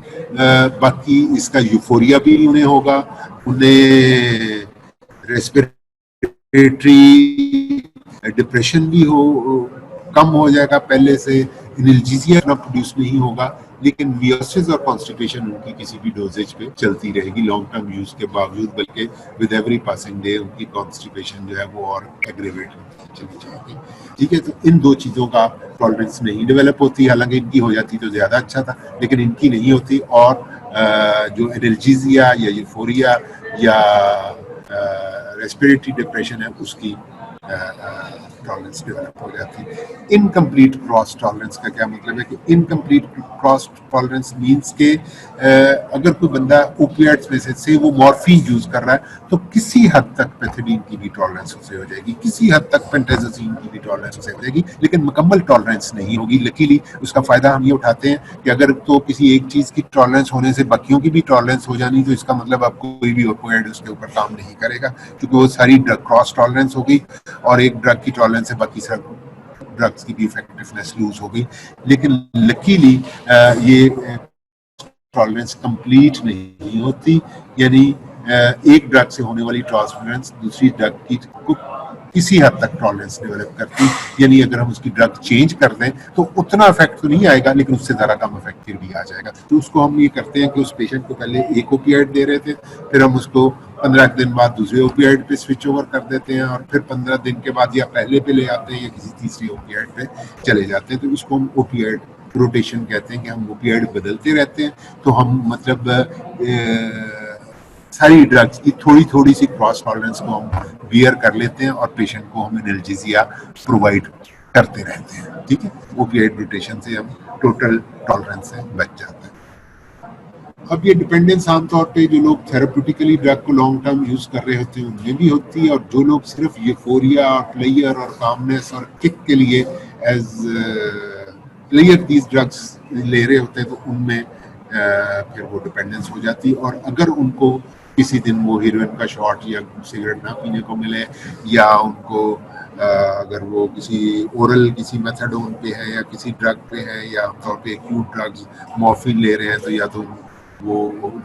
बाकी इसका यूफोरिया भी उन्हें होगा, उन्हें रेस्पिरेटरी डिप्रेशन भी हो कम हो जाएगा पहले से, एनाल्जेसिया इतना प्रोड्यूस नहीं होगा, लेकिन मियोसिस और कॉन्स्टिपेशन उनकी किसी भी डोजेज पे चलती रहेगी लॉन्ग टर्म यूज के बावजूद, बल्कि विद एवरी पासिंग डे उनकी कॉन्स्टिपेशन जो है वो और एग्रेवेट होती चली जाएगी, ठीक है। तो इन दो चीज़ों का टॉलरेंस नहीं डेवलप होती, हालांकि इनकी हो जाती तो ज़्यादा अच्छा था, लेकिन इनकी नहीं होती। और जो एनाल्जेसिया या यूफोरिया या रेस्पिरेटरी डिप्रेशन है उसकी टॉलरेंस डेवलप हो जाती है। इनकम्प्लीट क्रॉस टॉलरेंस का क्या मतलब है कि इनकम्प्लीट क्रॉस टॉलरेंस मींस के अगर कोई बंदा ओपिएट्स में से वो मॉर्फिन यूज कर रहा है तो किसी हद तक पैथिडीन की भी टॉलरेंस उसे हो जाएगी, किसी हद तक पेंटाजोसिन की भी टॉलरेंस उसे हो जाएगी, लेकिन मुकम्मल टॉलरेंस नहीं होगी। लकीली उसका फायदा हम ये उठाते हैं कि अगर तो किसी एक चीज की टॉलरेंस होने से बाकियों की भी टॉलरेंस हो जानी, तो इसका मतलब अब कोई भी ओपिएट उसके ऊपर काम नहीं करेगा, क्योंकि वो सारी क्रॉस टॉलरेंस होगी और एक ड्रग की टॉलरेंस से बाकी सब ड्रग्स की भी इफेक्टिवनेस लूज हो गई। लेकिन लकीली ये टॉलरेंस कंप्लीट नहीं होती, यानी एक ड्रग से होने वाली टॉलरेंस दूसरी ड्रग की को किसी हद तक टॉलरेंस डेवलप करती, यानी अगर हम उसकी ड्रग चेंज कर दें तो उतना इफेक्ट तो नहीं आएगा, लेकिन उससे ज़्यादा कम इफेक्ट फिर भी आ जाएगा। तो उसको हम ये करते हैं कि उस पेशेंट को पहले एक ओपिएट दे रहे थे, फिर हम उसको 15 दिन बाद दूसरे ओपिएट पे स्विच ओवर कर देते हैं, और फिर 15 दिन के बाद या पहले पे ले आते हैं या किसी तीसरी ओपिएट पे चले जाते हैं। तो इसको हम ओपिएट रोटेशन कहते हैं कि हम ओपिएट बदलते रहते हैं। तो हम मतलब सारी ड्रग्स की थोड़ी थोड़ी सी क्रॉस टॉलरेंस को हम बियर कर लेते हैं और पेशेंट को हम एनाल्जेसिया प्रोवाइड करते रहते हैं, ठीक है। ओपिएट रोटेशन से हम टोटल टॉलरेंस से बच जाते हैं। अब ये डिपेंडेंस आमतौर पे जो लोग थेरेप्यूटिकली ड्रग को लॉन्ग टर्म यूज कर रहे होते हैं उनमें भी होती है, और जो लोग सिर्फ यूफोरिया और प्लेयर और कामनेस और किक के लिए एज प्लेयर दीज ड्रग्स ले रहे होते हैं तो उनमें फिर वो डिपेंडेंस हो जाती है। और अगर उनको किसी दिन वो हीरोइन का शॉट या सिगरेट ना पीने को मिले, या उनको अगर वो किसी ओरल किसी मेथाडोन पे है या किसी ड्रग पे है या आमतौर पे एक्यूट ड्रग्स मॉर्फिन ले रहे हैं, तो या तो वो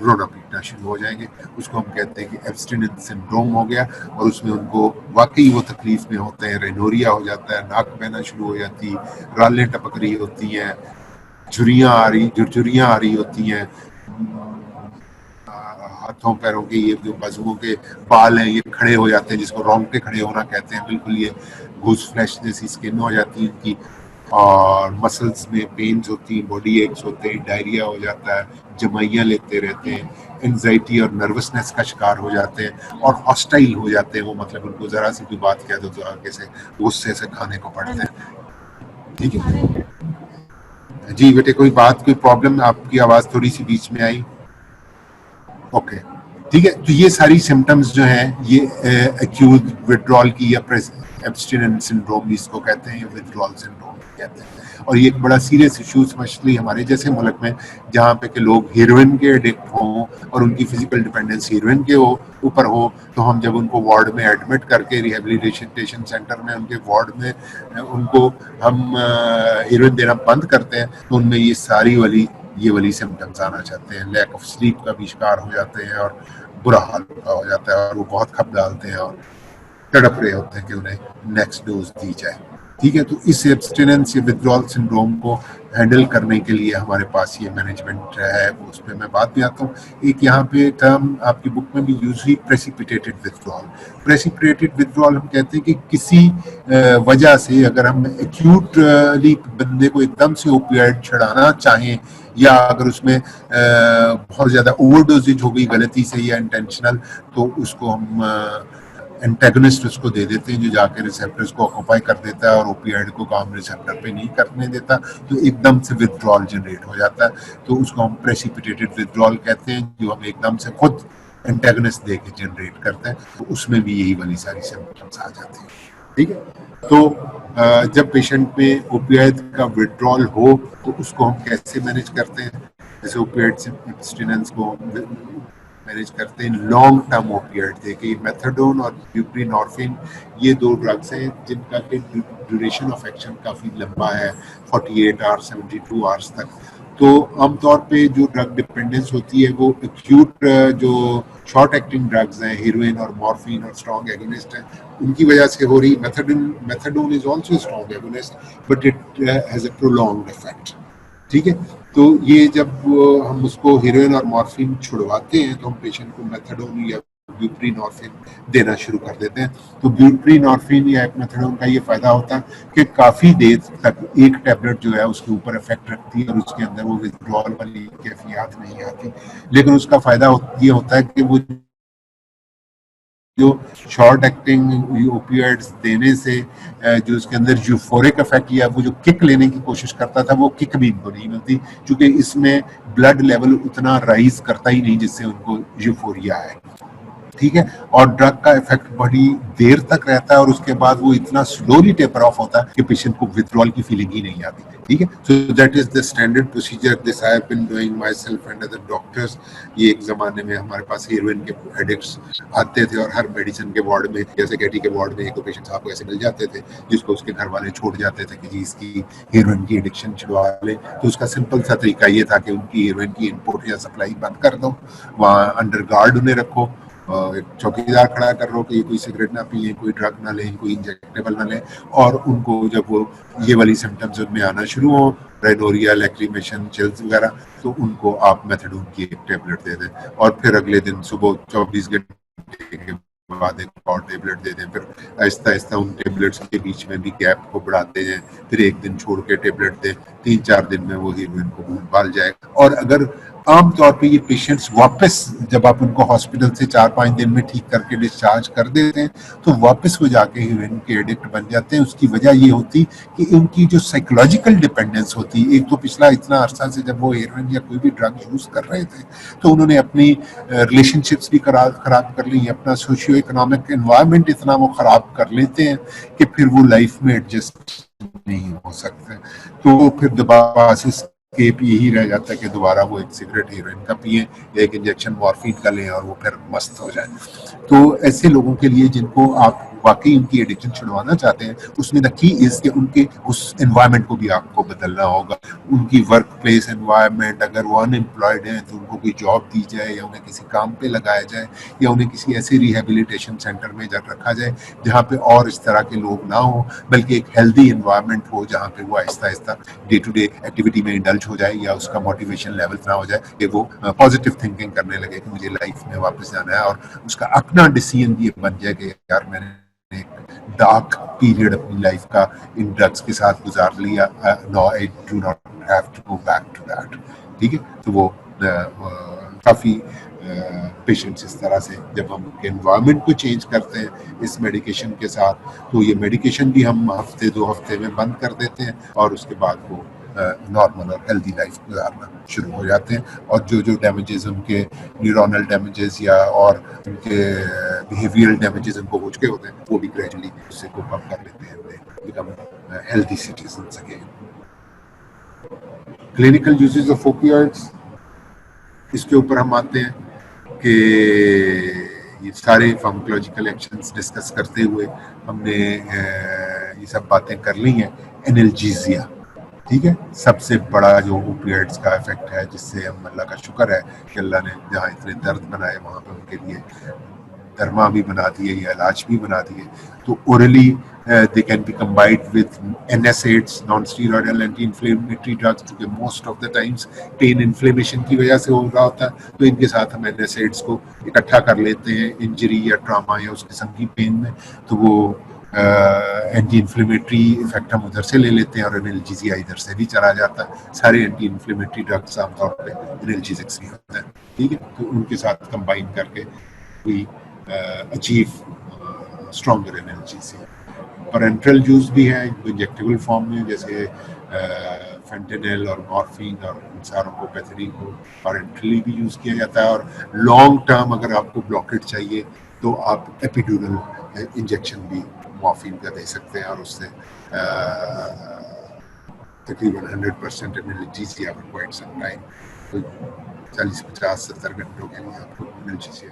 रोना पीटना शुरू हो जाएंगे। उसको हम कहते हैं कि एब्स्टिनेंस सिंड्रोम हो गया, और उसमें उनको वाकई वो तकलीफ में होते हैं, रेनोरिया हो जाता है, नाक बहना शुरू हो जाती, रालें टपक रही होती हैं, झुर्रियाँ आ रही होती हैं, हाथों पैरों के ये जो बाजुओं के बाल हैं ये खड़े हो जाते हैं, जिसको रोंगटे खड़े होना कहते हैं। बिल्कुल ये घुस फ्लैश जैसी स्किन हो जाती है इनकी, और मसल्स में पेन्स होती हैं, बॉडी एक्स होते हैं, डायरिया हो जाता है, जमाइयाँ लेते रहते हैं, एंजाइटी और नर्वसनेस का शिकार हो जाते हैं, और हॉस्टाइल हो जाते हैं। वो मतलब उनको जरा सी भी बात कह दो तो आगे से गुस्से से खाने को पड़ते हैं, ठीक है जी। बेटे कोई बात, कोई प्रॉब्लम? आपकी आवाज थोड़ी सी बीच में आई, ओके ठीक है। तो ये सारी सिम्टम्स जो हैं ये एक्यूट विड्रॉल की या एब्स्टिनेंस सिंड्रोम इसको कहते हैं, या विड्रॉल सिंड्रोम कहते हैं। और ये एक बड़ा सीरियस इशू स्पेशली हमारे जैसे मुल्क में, जहाँ पे के लोग हीरोइन के एडिक्ट हों और उनकी फिजिकल डिपेंडेंस हीरोइन के ऊपर हो, तो हम जब उनको वार्ड में एडमिट करके रिहेबिलिटेशन सेंटर में उनके वार्ड में उनको हम हीरोइन देना बंद करते हैं, तो उनमें ये वाली सिम्टम्स आना चाहते हैं। लैक ऑफ स्लीप का भी शिकार हो जाते हैं और बुरा हाल हो जाता है, और वो बहुत खप डालते हैं और तड़प रहे होते हैं कि उन्हें नेक्स्ट डोज दी जाए। ठीक है, तो इस एब्सटिनेंस या विथड्रॉल सिंड्रोम को हैंडल करने के लिए हमारे पास ये मैनेजमेंट है, उस पर मैं बात भी आता हूँ। एक यहाँ पे टर्म आपकी बुक में भी यूज हुई, प्रेसिपिटेटेड विथड्रॉल। प्रेसिपिटेटेड विथड्रॉल हम कहते हैं कि किसी वजह से अगर हम एक्यूटली बंदे को एकदम से ओपियाइड छुड़ाना चाहें, या अगर उसमें बहुत ज़्यादा ओवरडोजेज हो गई गलती से या इंटेंशनल, तो उसको हम एंटेगनिस्ट उसको दे देते हैं जो जाके रिसेप्टर्स को ऑक्यूपाई कर देता है और ओपियाइड को काम रिसेप्टर पे नहीं करने देता, तो एकदम से विथड्रॉल जनरेट हो जाता है। तो उसको हम प्रेसिपिटेटेड विथड्रॉल कहते हैं, जो हम एकदम से खुद एंटेगनिस्ट दे के जनरेट करते हैं, तो उसमें भी यही वाली सारी सिम्टम्स आ जाती हैं। ठीक है, तो जब पेशेंट में ओपियाइड का विथड्रॉल हो तो उसको हम कैसे मैनेज करते हैं? जैसे ओपियाइड से एब्स्टिनेंस को मैनेज करते हैं लॉन्ग टर्म ओपियाइड देके। मेथाडोन और ब्यूप्रीनॉर्फिन ये दो ड्रग्स हैं जिनका के ड्यूरेशन ऑफ एक्शन काफ़ी लंबा है, 48 आवर्स 72 आवर्स तक। तो आमतौर पे जो ड्रग डिपेंडेंस होती है वो एक्यूट जो शॉर्ट एक्टिंग ड्रग्स हैं, हीरोइन और मॉर्फिन और स्ट्रॉन्ग एगोनिस्ट हैं, उनकी वजह से हो रही। Methadone is also strong agonist but it has a prolonged effect. ठीक है, तो ये जब हम उसको हीरोइन और मॉर्फिन छुड़वाते हैं तो हम पेशेंट को मेथाडोन या ब्यूप्रीनॉर्फिन देना शुरू कर देते हैं। तो ब्यूप्रीनॉर्फिन या मेथाडोन का ये फायदा होता है कि काफी देर तक एक टैबलेट जो है उसके ऊपर इफेक्ट रखती है और उसके अंदर वो विथड्रॉल वाली कैफियत नहीं आती। लेकिन उसका फायदा ये होता है कि वो जो शॉर्ट एक्टिंग ओपियाइड्स देने से जो उसके अंदर यूफोरिक इफेक्ट या वो जो किक लेने की कोशिश करता था, वो किक भी इनको नहीं मिलती, क्योंकि इसमें ब्लड लेवल उतना राइज करता ही नहीं जिससे उनको यूफोरिया है। ठीक है, और ड्रग का इफेक्ट बड़ी देर तक रहता है और उसके बाद वो इतना स्लोली टेपर ऑफ होता है कि पेशेंट को विथड्रॉल की फीलिंग ही नहीं आती। ठीक है, so that is the standard procedure. This I have been doing myself and other doctors. ये एक जमाने में हमारे पास हीरोइन के एडिक्ट्स आते थे और हर मेडिसिन के वार्ड में, जैसे कैटी के वार्ड में एक दो पेशेंट्स आपको ऐसे मिल जाते थे जिसको उसके घर वाले छोड़ जाते थे कि जी इसकी हीरोइन की एडिक्शन छुड़वा लें। तो उसका सिंपल सा तरीका ये था कि उनकी हीरोइन की इम्पोर्ट या सप्लाई बंद कर दो, वहाँ अंडर गार्ड उन्हें रखो, एक चौकीदार खड़ा कर लो कि ये कोई सिगरेट ना पिए, कोई ड्रग ना लें, कोई इंजेक्टेबल ना लें। और उनको जब वो ये वाली सिम्टम्स उनमें आना शुरू हो, रेनोरिया, लैक्रीमेशन, चिल्स वगैरह, तो उनको आप मेथाडोन की एक टेबलेट दे दें और फिर अगले दिन सुबह 24 घंटे के बाद एक और टेबलेट दे दें। फिर आहिस्ता आहिस्ता उन टेबलेट्स के बीच में भी गैप को बढ़ाते जाएं, फिर एक दिन छोड़ के टेबलेट दें। 3-4 दिन में वो हीरोइन को भूल भाल जाएगा। और अगर आमतौर पे ये पेशेंट्स वापस जब आप उनको हॉस्पिटल से 4-5 दिन में ठीक करके डिस्चार्ज कर देते हैं तो वापस वो जाके हीरोइन के एडिक्ट बन जाते हैं। उसकी वजह ये होती कि इनकी जो साइकोलॉजिकल डिपेंडेंस होती है, एक तो पिछला इतना अरसा से जब वो हीरोइन या कोई भी ड्रग यूज कर रहे थे तो उन्होंने अपनी रिलेशनशिप्स भी खराब कर ली, अपना सोशियो इकोनॉमिक एनवायरनमेंट इतना वो खराब कर लेते हैं कि फिर वो लाइफ में एडजस्ट नहीं हो सकते। तो फिर दोबारा से केप यही रह जाता है कि दोबारा वो एक सिगरेट हीरोइन का पिए, एक इंजेक्शन मॉर्फिन का लें और वो फिर मस्त हो जाए। तो ऐसे लोगों के लिए जिनको आप वाकई उनकी एडिक्शन छुड़वाना चाहते हैं, उसमें द की इज कि उनके उस एनवायरनमेंट को भी आपको बदलना होगा। उनकी वर्क प्लेस एनवायरनमेंट, अगर वो अनएम्प्लॉयड हैं तो उनको कोई जॉब दी जाए या उन्हें किसी काम पे लगाया जाए या उन्हें किसी ऐसे रिहेबिलिटेशन सेंटर में रखा जाए जहाँ पे और इस तरह के लोग ना हो, बल्कि एक हेल्दी एनवायरनमेंट हो जहाँ पे वो Aahista Aahista day to day activity में इंडल्ज हो जाए या उसका मोटिवेशन लेवल ना हो जाए कि वो पॉजिटिव थिंकिंग करने लगे कि मुझे लाइफ में वापस जाना है, और उसका अपना डिसीजन ये बन जाए कि यार मैंने एक डार्क पीरियड अपनी लाइफ का इन ड्रग्स के साथ गुजार लिया, no I do not have to go back to that. ठीक है, तो वो काफ़ी पेशेंट्स इस तरह से जब हम एनवायरनमेंट को चेंज करते हैं इस मेडिकेशन के साथ, तो ये मेडिकेशन भी हम हफ्ते 2 हफ्ते में बंद कर देते हैं और उसके बाद वो नॉर्मल और हेल्दी लाइफ गुजारना शुरू हो जाते हैं। और जो जो डैमेजेस उनके न्यूरोनल डैमेजेस या और उनके बिहेवियरल डैमेजेस उनको हो चुके होते हैं वो भी ग्रेजुअली उससे कोप अप कर लेते हैं, become healthy citizens again. Clinical uses of opioids, इसके ऊपर हम आते हैं कि ये सारे फार्माकोलॉजिकल एक्शंस डिस्कस करते हुए हमने ये सब बातें कर ली हैं। एनाल्जेसिया, ठीक है, सबसे बड़ा जो ओपियोइड्स का इफेक्ट है जिससे हम अल्लाह का शुक्र है कि अल्लाह ने जहाँ इतने दर्द बनाए वहाँ पे उनके लिए दरमा भी बना दिए या इलाज भी बना दिए। तो orally they can be combined with NSAIDs, non steroidal anti inflammatory drugs, क्योंकि most of the times pain inflammation की वजह से हो रहा होता है। तो इनके साथ हम NSAIDs को इकट्ठा कर लेते हैं इंजरी या ट्रामा या उस किस्म की पेन में, तो वो एंटी इन्फ्लेमेटरी इफेक्ट हम उधर से ले लेते हैं और एनाल्जेसिया इधर से भी चला जाता है। सारे एंटी इन्फ्लेमेटरी ड्रग्स आमतौर पे एनाल्जेसिक्स ही होते हैं, ठीक है। तो उनके साथ कंबाइन करके we achieve stronger analgesia. Parenteral use भी है इंजेक्टेबल फॉर्म में, जैसे फेंटेनिल और मॉर्फिन और इन सारों को पैथेरिन को पेरेंट्रली भी यूज किया जाता है। और लॉन्ग टर्म अगर आपको ब्लॉकेट चाहिए तो आप एपिड्यूरल इंजेक्शन भी मॉर्फिन का दे सकते हैं, और उससे तकरीबन 100% analgesia for quite some time, तो 40, 50, 70 घंटों के लिए आपको एनाल्जेसिया।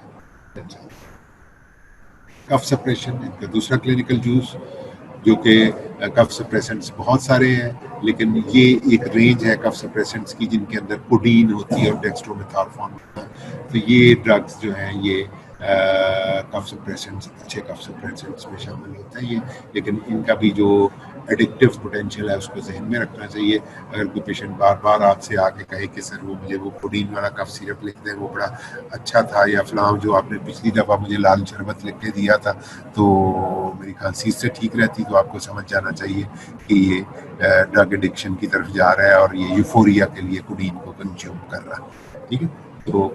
कफ सप्रेशन इनका दूसरा क्लिनिकल यूज, जो कि कफ सप्रेसेंट्स बहुत सारे हैं, लेकिन ये एक रेंज है कफ सप्रेसेंट्स की जिनके अंदर कोडीन होती है और डेक्स्ट्रोमेथॉर्फोन होता है। तो ये ड्रग्स जो हैं ये कफ सप्रेसेंट्स, अच्छे कफ सप्रेसेंट्स में शामिल होते हैं ये, लेकिन इनका भी जो एडिक्टिव पोटेंशियल है उसको जहन में रखना चाहिए। अगर कोई पेशेंट बार बार आपसे आके कहे कि सर वो मुझे वो कोडीन वाला कफ सिरप लिख दें, वो बड़ा अच्छा था, या फलां जो आपने पिछली दफ़ा मुझे लाल शरबत लिख के दिया था तो मेरी खांसी से ठीक रहती, तो आपको समझ जाना चाहिए कि ये ड्रग एडिक्शन की तरफ जा रहा है और ये यूफोरिया के लिए कोडीन को कंज्यूम कर रहा है, ठीक है। तो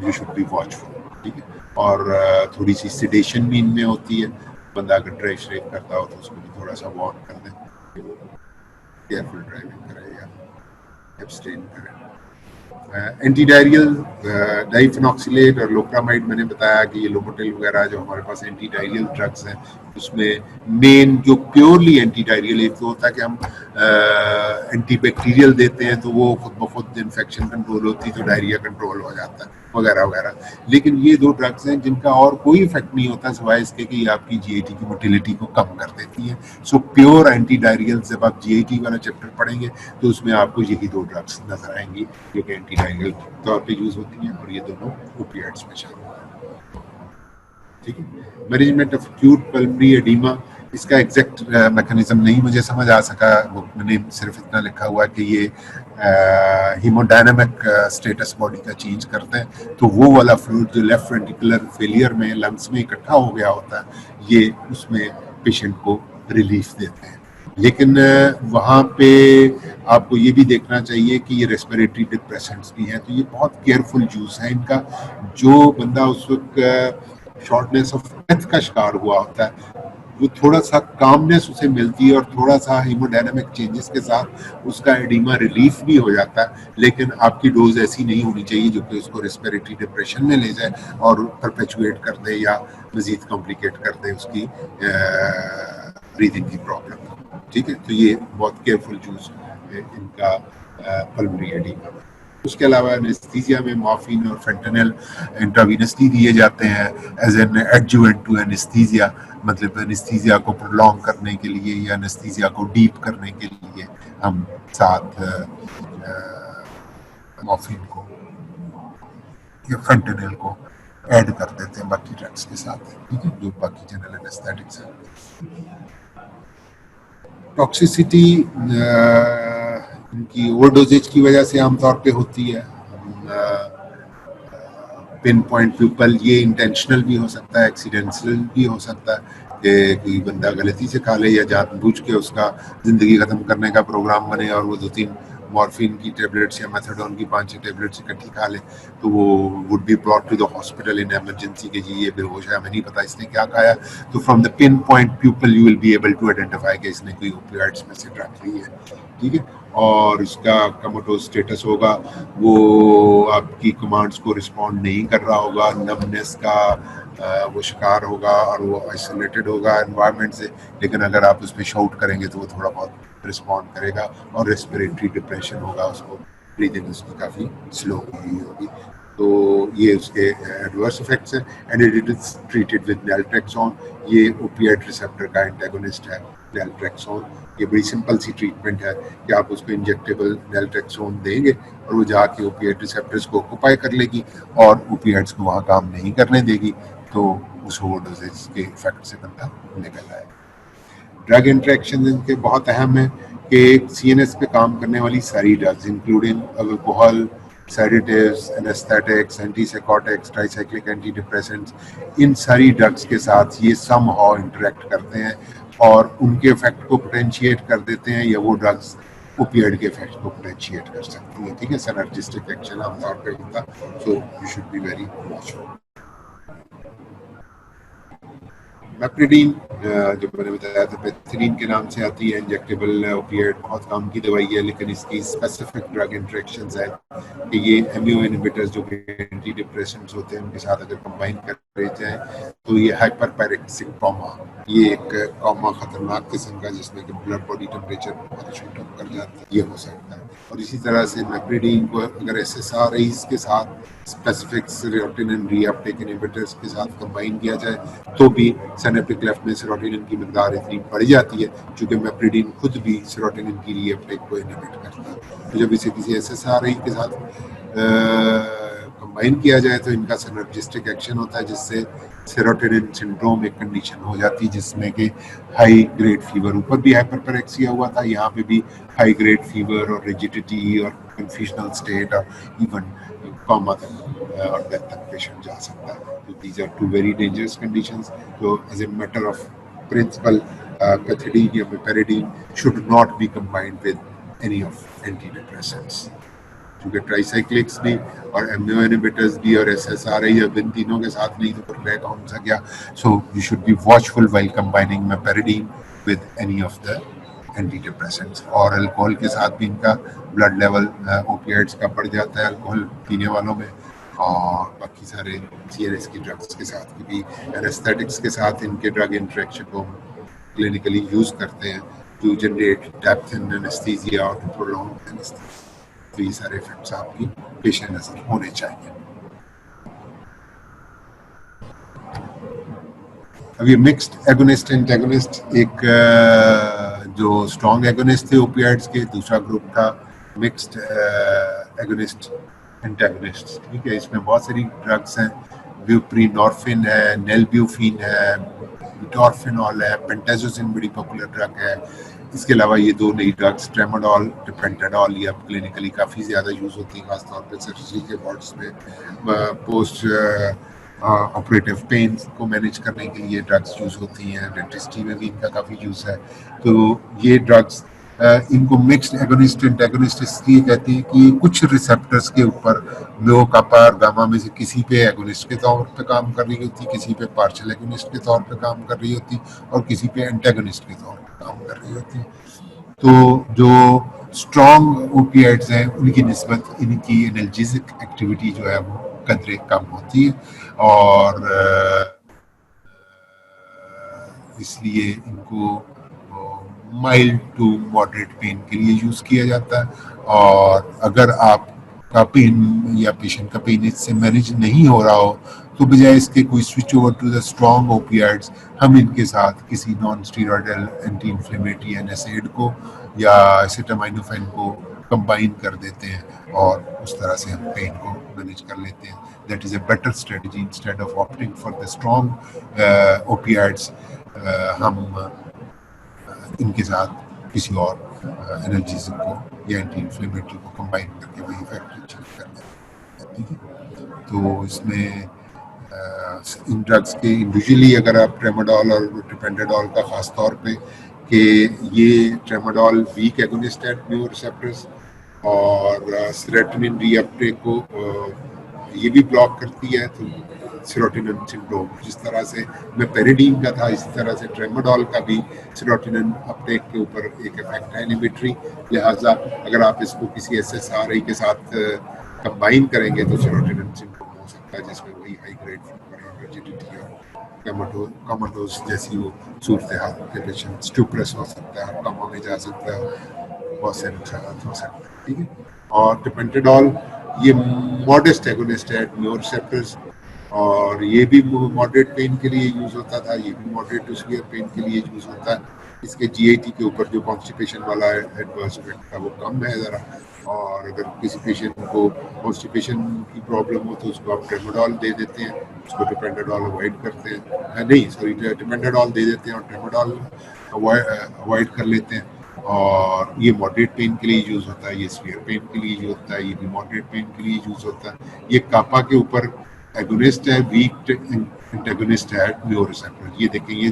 यू शुड बी वॉचफुल, ठीक है। और थोड़ी सी सिडेशन भी इनमें होती है। बंदा अगर ड्राइव श्रेव करता हो तो उसको भी थोड़ा सा वार्न कर दें, केयरफुल ड्राइविंग करे या एब्सटेन करें। एंटी डायरियल डाइफेनॉक्सिलेट और लोप्रामाइड, मैंने बताया कि ये लोमोटेल वगैरह जो हमारे पास एंटी डायरियल ड्रग्स हैं, उसमें मेन जो प्योरली एंटी डायरियल, एक तो होता है कि हम एंटी बैक्टीरियल देते हैं तो वो खुद ब खुद इन्फेक्शन कंट्रोल होती है तो डायरिया कंट्रोल हो जाता है वगैरह वगैरह। लेकिन ये दो ड्रग्स हैं जिनका और कोई इफेक्ट नहीं होता सिवाय इसके कि ये आपकी GIT की मोटिलिटी को कम कर देती है। सो प्योर एंटी डायरियल, जब आप GIT वाला चैप्टर पढ़ेंगे तो उसमें आपको यही दो ड्रग्स नजर आएंगी जो कि एंटी डायरियल तौर पे यूज होती हैं, और ये दोनों ओपियाइड्स में शामिल हैं, ठीक है। Management of acute pulmonary oedema, इसका एग्जैक्ट मैकेनिज्म नहीं मुझे समझ आ सका, वो मैंने सिर्फ इतना लिखा हुआ कि ये हीमोडायनामिक स्टेटस बॉडी का चेंज करते हैं। तो वो वाला फ्लूइड जो लेफ्ट वेंट्रिकुलर फेलियर में लंग्स में इकट्ठा हो गया होता है, ये उसमें पेशेंट को रिलीफ देते हैं। लेकिन वहाँ पे आपको ये भी देखना चाहिए कि ये रेस्पिरेटरी डिप्रेसेंट्स भी हैं, तो ये बहुत केयरफुल यूज है इनका। जो बंदा उस वक्त शॉर्टनेस ऑफ ब्रेथ का शिकार हुआ होता है, वो थोड़ा सा कामनेस उसे मिलती है और थोड़ा सा हीमोडायनामिक चेंजेस के साथ उसका एडिमा रिलीफ भी हो जाता है। लेकिन आपकी डोज ऐसी नहीं होनी चाहिए जो कि उसको रेस्पिरेटरी डिप्रेशन में ले जाए और परपेचुएट कर दे या मजीद कॉम्प्लिकेट कर दे उसकी ब्रीदिंग की प्रॉब्लम, ठीक है। तो ये बहुत केयरफुल यूज है इनका पल्मोनरी एडिमा। उसके अलावा एनेस्थीसिया में मॉर्फिन और फेंटेनिल इंट्रावीनसली दिए जाते हैं as an adjuvant to anaesthesia, मतलब एनेस्थीसिया को प्रोलॉन्ग करने के लिए या एनेस्थीसिया को डीप करने के लिए हम साथ मॉर्फिन को या फेंटेनिल को ऐड कर देते हैं बाकी ड्रग्स के साथ, ठीक है, जो बाकी जनरल एनेस्थेटिक्स हैं। टॉक्सिसिटी इनकी ओवरडोजेज की वजह से आमतौर पे होती है। पिन पॉइंट प्यूपल, ये इंटेंशनल भी हो सकता है, एक्सीडेंटल भी हो सकता है कि कोई बंदा गलती से खा ले या जानबूझ के उसका ज़िंदगी ख़त्म करने का प्रोग्राम बने और वो 2-3 मॉर्फिन की टेबलेट्स या मेथाडोन की 5-6 टेबलेट्स इकट्ठी खा ले, तो वो would be brought to the hospital in emergency के जी ये बेहोश है, हमें नहीं पता इसने क्या खाया। तो from the pinpoint pupil you will be able to identify कि इसने कोई ओपियाइड्स में से ड्रग ली है, ठीक है। और इसका कमोटोज स्टेटस होगा, वो आपकी कमांड्स को रिस्पॉन्ड नहीं कर रहा होगा, नमनेस का वो शिकार होगा और वो आइसोलेटेड होगा एनवायरनमेंट से। लेकिन अगर आप उस पर शाउट करेंगे तो वो थोड़ा बहुत रिस्पॉन्ड करेगा और रेस्पिरेटरी डिप्रेशन होगा, उसको ब्रीदिंग उसकी काफ़ी स्लो होगी। तो ये उसके एडवर्स इफेक्ट्स हैं। And it is treated with naltrexone, ये ओपिएट रिसेप्टर का एंटागोनिस्ट है नैल्ट्रेक्सोन। ये बड़ी सिंपल सी ट्रीटमेंट है कि आप उसको इंजेक्टेबल नैल्ट्रेक्सोन देंगे और वो जाके ओपिएट रिसेप्टर्स को ऑक्यूपाई कर लेगी और ओपिएट्स को वहाँ काम नहीं करने देगी, तो उस ओवरडोजेज के इफेक्ट से बंदा निकल आए। ड्रग इंटरेक्शन इनके बहुत अहम है कि सीएनएस पे काम करने वाली सारी drugs including alcohol, sedatives, anaesthetics, antipsychotics, tricyclic anti depressants, इन सारी ड्रग्स के साथ ये सम हाउ इंटरेक्ट करते हैं और उनके इफेक्ट को पोटेंशिएट कर देते हैं, या वो ड्रग्स ओपियोइड के इफेक्ट को पोटेंशिएट कर सकती है। ठीक है, सिनर्जिस्टिक एक्शन आमतौर पर होता है, so you should be very watchful. Meperidine जो मैंने बताया था पेथिलीन के नाम से आती है, इंजेक्टेबल ओपिएट, बहुत काम की दवाई है, लेकिन इसकी स्पेसिफिक ड्रग इंटरेक्शंस है कि ये एमयू इनहिबिटर्स जो एंटी डिप्रेसेंट्स होते हैं उनके साथ अगर कंबाइन करे जाए तो ये हाइपरपैरेक्सिक कॉमा, ये एक कॉमा खतरनाक किस्म का जिसमें कि ब्लड बॉडी टेम्परेचर बहुत शूट अप कर जाता है, ये हो सकता है। और इसी तरह से मेप्रिडीन को अगर एसएसआरआईज के साथ स्पेसिफिक सेरोटोनिन रीअपटेक इनहिबिटर्स के साथ कंबाइन किया जाए तो भी सिनेप्टिक लेफ्ट में सेरोटोनिन की मिकदार इतनी बढ़ जाती है क्योंकि मेप्रिडीन खुद भी सेरोटोनिन की रीअपटेक को इनहिबिट करता है। तो जब इसे किसी एसएसआरआई के साथ कंबाइन किया जाए तो इनका सिनर्जिस्टिक एक्शन होता है जिससे सेरोटोनिन सिंड्रोम एक कंडीशन हो जाती है जिसमें कि हाई ग्रेड फीवर, ऊपर भी हाइपरपेरेक्सिया हुआ था, यहाँ पे भी हाई ग्रेड फीवर और रिजिडिटी और कंफ्यूजनल स्टेट और इवन कॉमा तक और डेथ तक पेशेंट जा सकता है। तो these are two very dangerous conditions. तो as a matter of principle pethidine या piperidine should not be combined with any of anti depressants, क्योंकि ट्राइसाइक्लिक्स भी और एमयू इनहिबिटर्स भी और एसएसआरआई अब इन तीनों के साथ नहीं तो रह कौन सा गया। So you should be watchful while combining meperidine with any of the anti depressants. और अल्कोहल के साथ भी इनका ब्लड लेवल ओपिएट्स का बढ़ जाता है अल्कोहल पीने वालों में, और बाकी सारे सीएनएस की ड्रग्स के साथ भी, एनेस्थेटिक्स के साथ इनके ड्रग इंटरेक्शन को क्लिनिकली यूज करते हैं to generate depth in anaesthesia और टू प्रोलॉन्ग एनेस्थीसिया। तो ये सारे इफेक्ट्स आपकी पेश नजर होने चाहिए। अब ये मिक्स्ड एगोनिस्ट एंटेगोनिस्ट, एक जो स्ट्रॉन्ग एगोनिस्ट थे ओपियाइड्स के, दूसरा ग्रुप था मिक्स्ड एगोनिस्ट एंटेगोनिस्ट। ठीक है, इसमें बहुत सारी ड्रग्स हैं, ब्यूप्रीनॉर्फिन है, नेलब्यूफिन है, बुटॉरफिनॉल है, पेंटाजोसिन बड़ी पॉपुलर ड्रग है। इसके अलावा ये दो नई ड्रग्स ट्रेमाडोल, पेंटाडोल, ये अब क्लिनिकली काफ़ी ज़्यादा यूज़ होती है, खासतौर पर सर्जरी के वार्ड्स में पोस्ट ऑपरेटिव पेन को मैनेज करने के लिए ड्रग्स यूज़ होती हैं, डेंटिस्ट्री में भी इनका काफ़ी यूज़ है। तो ये ड्रग्स इनको मिक्स्ड एगोनिस्ट एंटेगोनिस्ट इसलिए कहते हैं कि कुछ रिसेप्टर्स के ऊपर लो, कापा और गामा में से किसी पे एगोनिस्ट के तौर पे काम कर रही होती, किसी पे पार्शियल एगोनिस्ट के तौर पे काम कर रही होती और किसी पे एंटेगोनिस्ट के तौर पे काम कर रही होती। तो जो स्ट्रॉन्ग ओपियाइड्स हैं उनकी निस्बत इनकी एनाल्जेसिक एक्टिविटी जो है वो कदरे कम होती है, और इसलिए इनको माइल्ड टू मॉडरेट पेन के लिए यूज़ किया जाता है। और अगर आपका पेन या पेशेंट का पेन इससे मैनेज नहीं हो रहा हो तो बजाय इसके कोई switch over to the strong opioids, हम इनके साथ किसी non steroidal anti inflammatory NSAID को या एसिटामिनोफेन को कंबाइन कर देते हैं और उस तरह से हम पेन को मैनेज कर लेते हैं। That is a better strategy instead of opting for the strong opioids. हम इनके साथ किसी और एनर्जीज को या एंटी इन्फ्लेमेटरी को कंबाइन करके वही इफेक्ट अचीव करते हैं। ठीक है, तो इसमें इन ड्रग्स के इंडिविजुअली अगर आप ट्रेमाडोल और पेंटाडोल का खास तौर पे कि ये ट्रेमाडोल वीक एगोनिस्ट है न्यू रिसेप्टर्स और सेरोटोनिन रीअपटेक को ये भी ब्लॉक करती है। तो सेरोटोनिन सिंड्रोम जिस तरह से मेपेरिडीन का था, इसी तरह से ट्रेमाडोल का भी सेरोटोनिन अपटेक के ऊपर एक इफेक्ट है इनहिबिटरी। लिहाजा अगर आप इसको किसी एसएसआरआई के साथ कंबाइन करेंगे तो सेरोटोनिन सिंड्रोम हो सकता है, जिसमें वही हाई ग्रेड फीवर और रिजिडिटी और कोमाटोस जैसी वो सूरत हाल के पेशेंट स्टूप्रस हो सकता है, कोमा में जा सकता है, बहुत से नुकसान हो सकते हैं। ठीक है, और टिपेंटाडोल ये मॉडेस्ट एगोनिस्ट है न्यूरो रिसेप्टर्स, और ये भी मॉडरेट पेन के लिए यूज होता था, ये भी मॉडरेट टू सीवियर पेन के लिए यूज होता है। इसके जीआईटी के ऊपर जो कॉन्स्टिपेशन वाला एडवर्स इफेक्ट था वो कम है ज़रा। और अगर किसी पेशेंट को कॉन्स्टिपेशन की प्रॉब्लम हो तो उसको आप ट्रेमाडोल दे देते हैं, उसको ट्रिपेंडाडोल अवॉइड करते हैं, नहीं सॉरी ट्रिपेंडाडोल दे देते हैं और ट्रेमाडोल अवॉइड कर लेते हैं। और ये मॉडरेट पेन के लिए यूज़ होता है, ये सीवियर पेन के लिए यूज होता है, ये भी मॉडरेट पेन के लिए यूज़ होता है। ये कापा के ऊपर एगोनिस्ट है, वीक एंटागोनिस्ट है म्यो रिसेप्टर। ये देखें, ये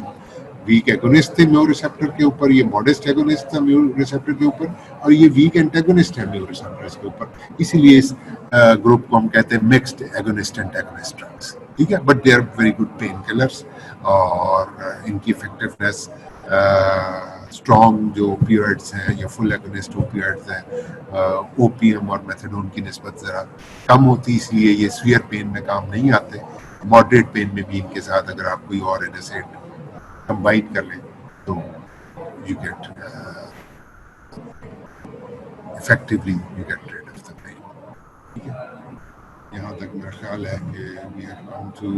वीक एगोनिस्ट थे म्यो रिसेप्टर के ऊपर, ये मॉडेस्ट एगोनिस्ट था म्यो रिसेप्टर के ऊपर, और ये वीक एंटागोनिस्ट है म्यो रिसेप्टर्स के ऊपर। इसीलिए इस ग्रुप को हम कहते हैं मिक्स्ड एगोनिस्ट एंटागोनिस्ट ड्रग्स, ठीक है। But they are very good pain killers और इनकी इफेक्टिवनेस स्ट्रॉन्ग जो ओपियोइड्स हैं या फुल एगोनिस्ट ओपियोइड्स हैं ओपीएम और मेथाडोन की निस्बत ज़रा कम होती, इसलिए ये सीवियर पेन में काम नहीं आते। मॉडरेट पेन में भी इनके साथ अगर आप कोई और एनेसेड कंबाइन कर लें तो you get effectively you get rid of the pain, ठीक है। यहाँ तक मेरा ख्याल है कि we have come to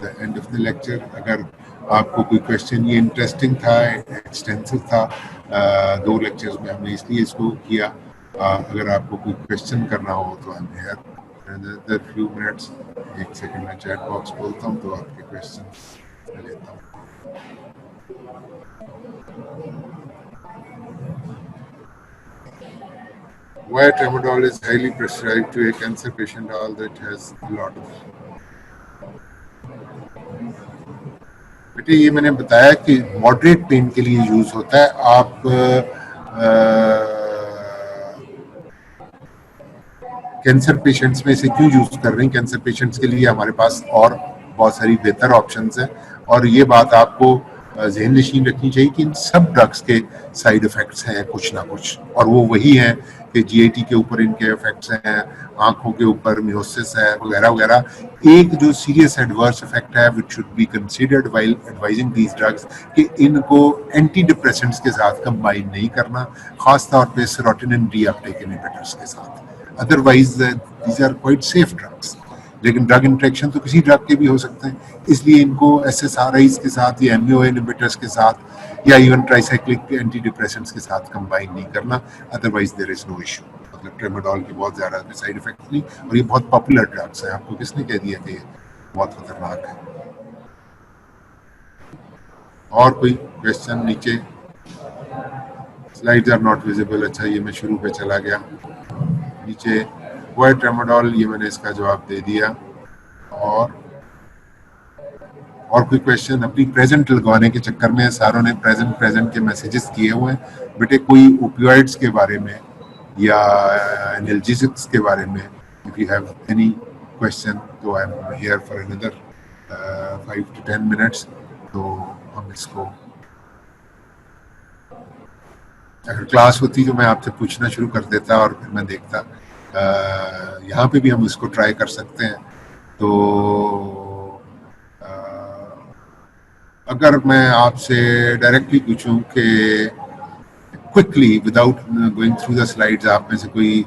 the end of the lecture. अगर आपको कोई क्वेश्चन, ये इंटरेस्टिंग था, एक्सटेंसिव था, 2 लेक्चर्स में हमने इसलिए इसको किया। अगर आपको कोई क्वेश्चन करना हो तो हम हियर फ्यू मिनट्स, 1 सेकंड में चैट बॉक्स खोलता हूँ तो आपके क्वेश्चन लेता हूँ। Why tramadol is highly prescribed to a cancer patient, although it has a lot of. बेटे ये मैंने बताया कि मॉडरेट पेन के लिए यूज होता है। आप कैंसर पेशेंट्स में इसे क्यों यूज कर रहे हैं? कैंसर पेशेंट्स के लिए हमारे पास और बहुत सारी बेहतर ऑप्शंस हैं, और ये बात आपको जहन नशीन रखनी चाहिए कि इन सब ड्रग्स के साइड इफेक्ट्स हैं कुछ ना कुछ, और वो वही हैं कि जीआईटी के ऊपर इनके इफेक्ट्स हैं, आंखों के ऊपर मियोसिस है वगैरह वगैरह। एक जो सीरियस एडवर्स इफेक्ट है which should be considered while advising these drugs कि इनको एंटी डिप्रेसेंट्स के साथ कंबाइन नहीं करना, खास तौर पे सेरोटोनिन रीअपटेक इनहिबिटर्स के साथ। Otherwise these are quite safe drugs. लेकिन ड्रग इंट्रैक्शन तो किसी ड्रग के भी हो सकते हैं, इसलिए इनको एसएसआरआईज के साथ या एमईओ इनहिबिटर्स के साथ या इवन ट्राइसाइक्लिक एंटी डिप्रेसेंट्स के साथ कंबाइन नहीं करना, otherwise there is no issue. मतलब ट्रेमाडोल की बहुत ज़्यादा साइड इफेक्ट नहीं, और ये बहुत पॉपुलर ड्रग्स हैं। आपको किसने कह दिया कि ये बहुत खतरनाक है? और कोई क्वेश्चन नीचे? Slides are not visible. अच्छा, ये मैं शुरू पे चला गया नीचे। वो है ट्रेमाडोल, ये मैंने इसका जवाब दे दिया। और कोई क्वेश्चन? अपनी प्रेजेंट लगवाने के चक्कर में सारों ने प्रेजेंट के मैसेजेस किए हुए हैं। बेटे कोई ओपियोइड्स के बारे में या एनाल्जेसिक्स के बारे में if you have any question तो I am here for another 5 to 10 minutes. तो हम इसको, अगर क्लास होती तो मैं आपसे पूछना शुरू कर देता और फिर मैं देखता। यहाँ पे भी हम इसको ट्राई कर सकते हैं। तो अगर मैं आपसे डायरेक्टली पूछूं कि quickly without going through the slides, आप में से कोई,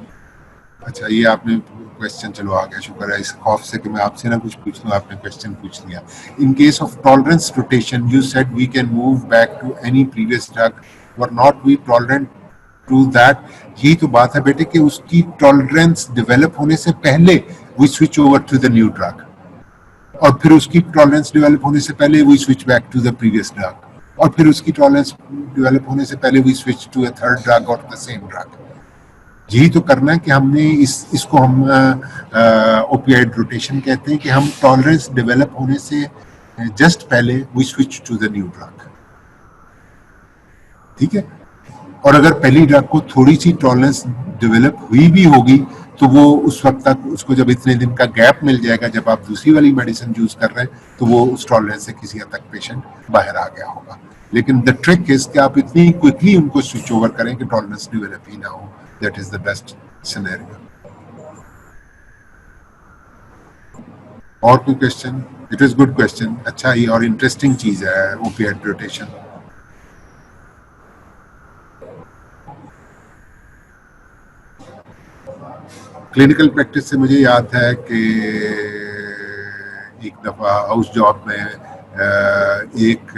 अच्छा ये आपने क्वेश्चन, चलो आ गया, शुक्र है, इस खौफ से कि मैं आपसे ना कुछ पूछ लूं, आपने क्वेश्चन पूछ लिया। In case of tolerance rotation you said we can move back to any previous drug, were not we tolerant to that. यही तो बात है बेटे कि उसकी टॉलरेंस डेवलप होने से पहले we switch over to the new drug, और फिर उसकी टॉलरेंस डेवलप होने से पहले we switch back to the previous drug, और फिर उसकी टॉलरेंस डेवलप होने से पहले we switch to a third drug और द सेम ड्रग। यही तो करना है कि हमने इसको हम ओपियाइड रोटेशन कहते हैं कि हम टॉलरेंस डेवलप होने से जस्ट पहले we switch to the new drug, ठीक है। और अगर पहली ड्रग को थोड़ी सी टॉलरेंस डेवलप हुई भी होगी तो वो उस वक्त तक, उसको जब इतने दिन का गैप मिल जाएगा जब आप दूसरी वाली मेडिसिन यूज कर रहे हैं, तो वो उस टॉलरेंस से किसी हद तक पेशेंट बाहर आ गया होगा। लेकिन द ट्रिक इज कि आप इतनी क्विकली उनको स्विच ओवर करें कि टॉलरेंस डेवलप ही ना हो। That is the best scenario. और कोई question? It is good question, अच्छा ही और इंटरेस्टिंग चीज है ओपियाइड रोटेशन। क्लिनिकल प्रैक्टिस से मुझे याद है कि एक दफ़ा हाउस जॉब में एक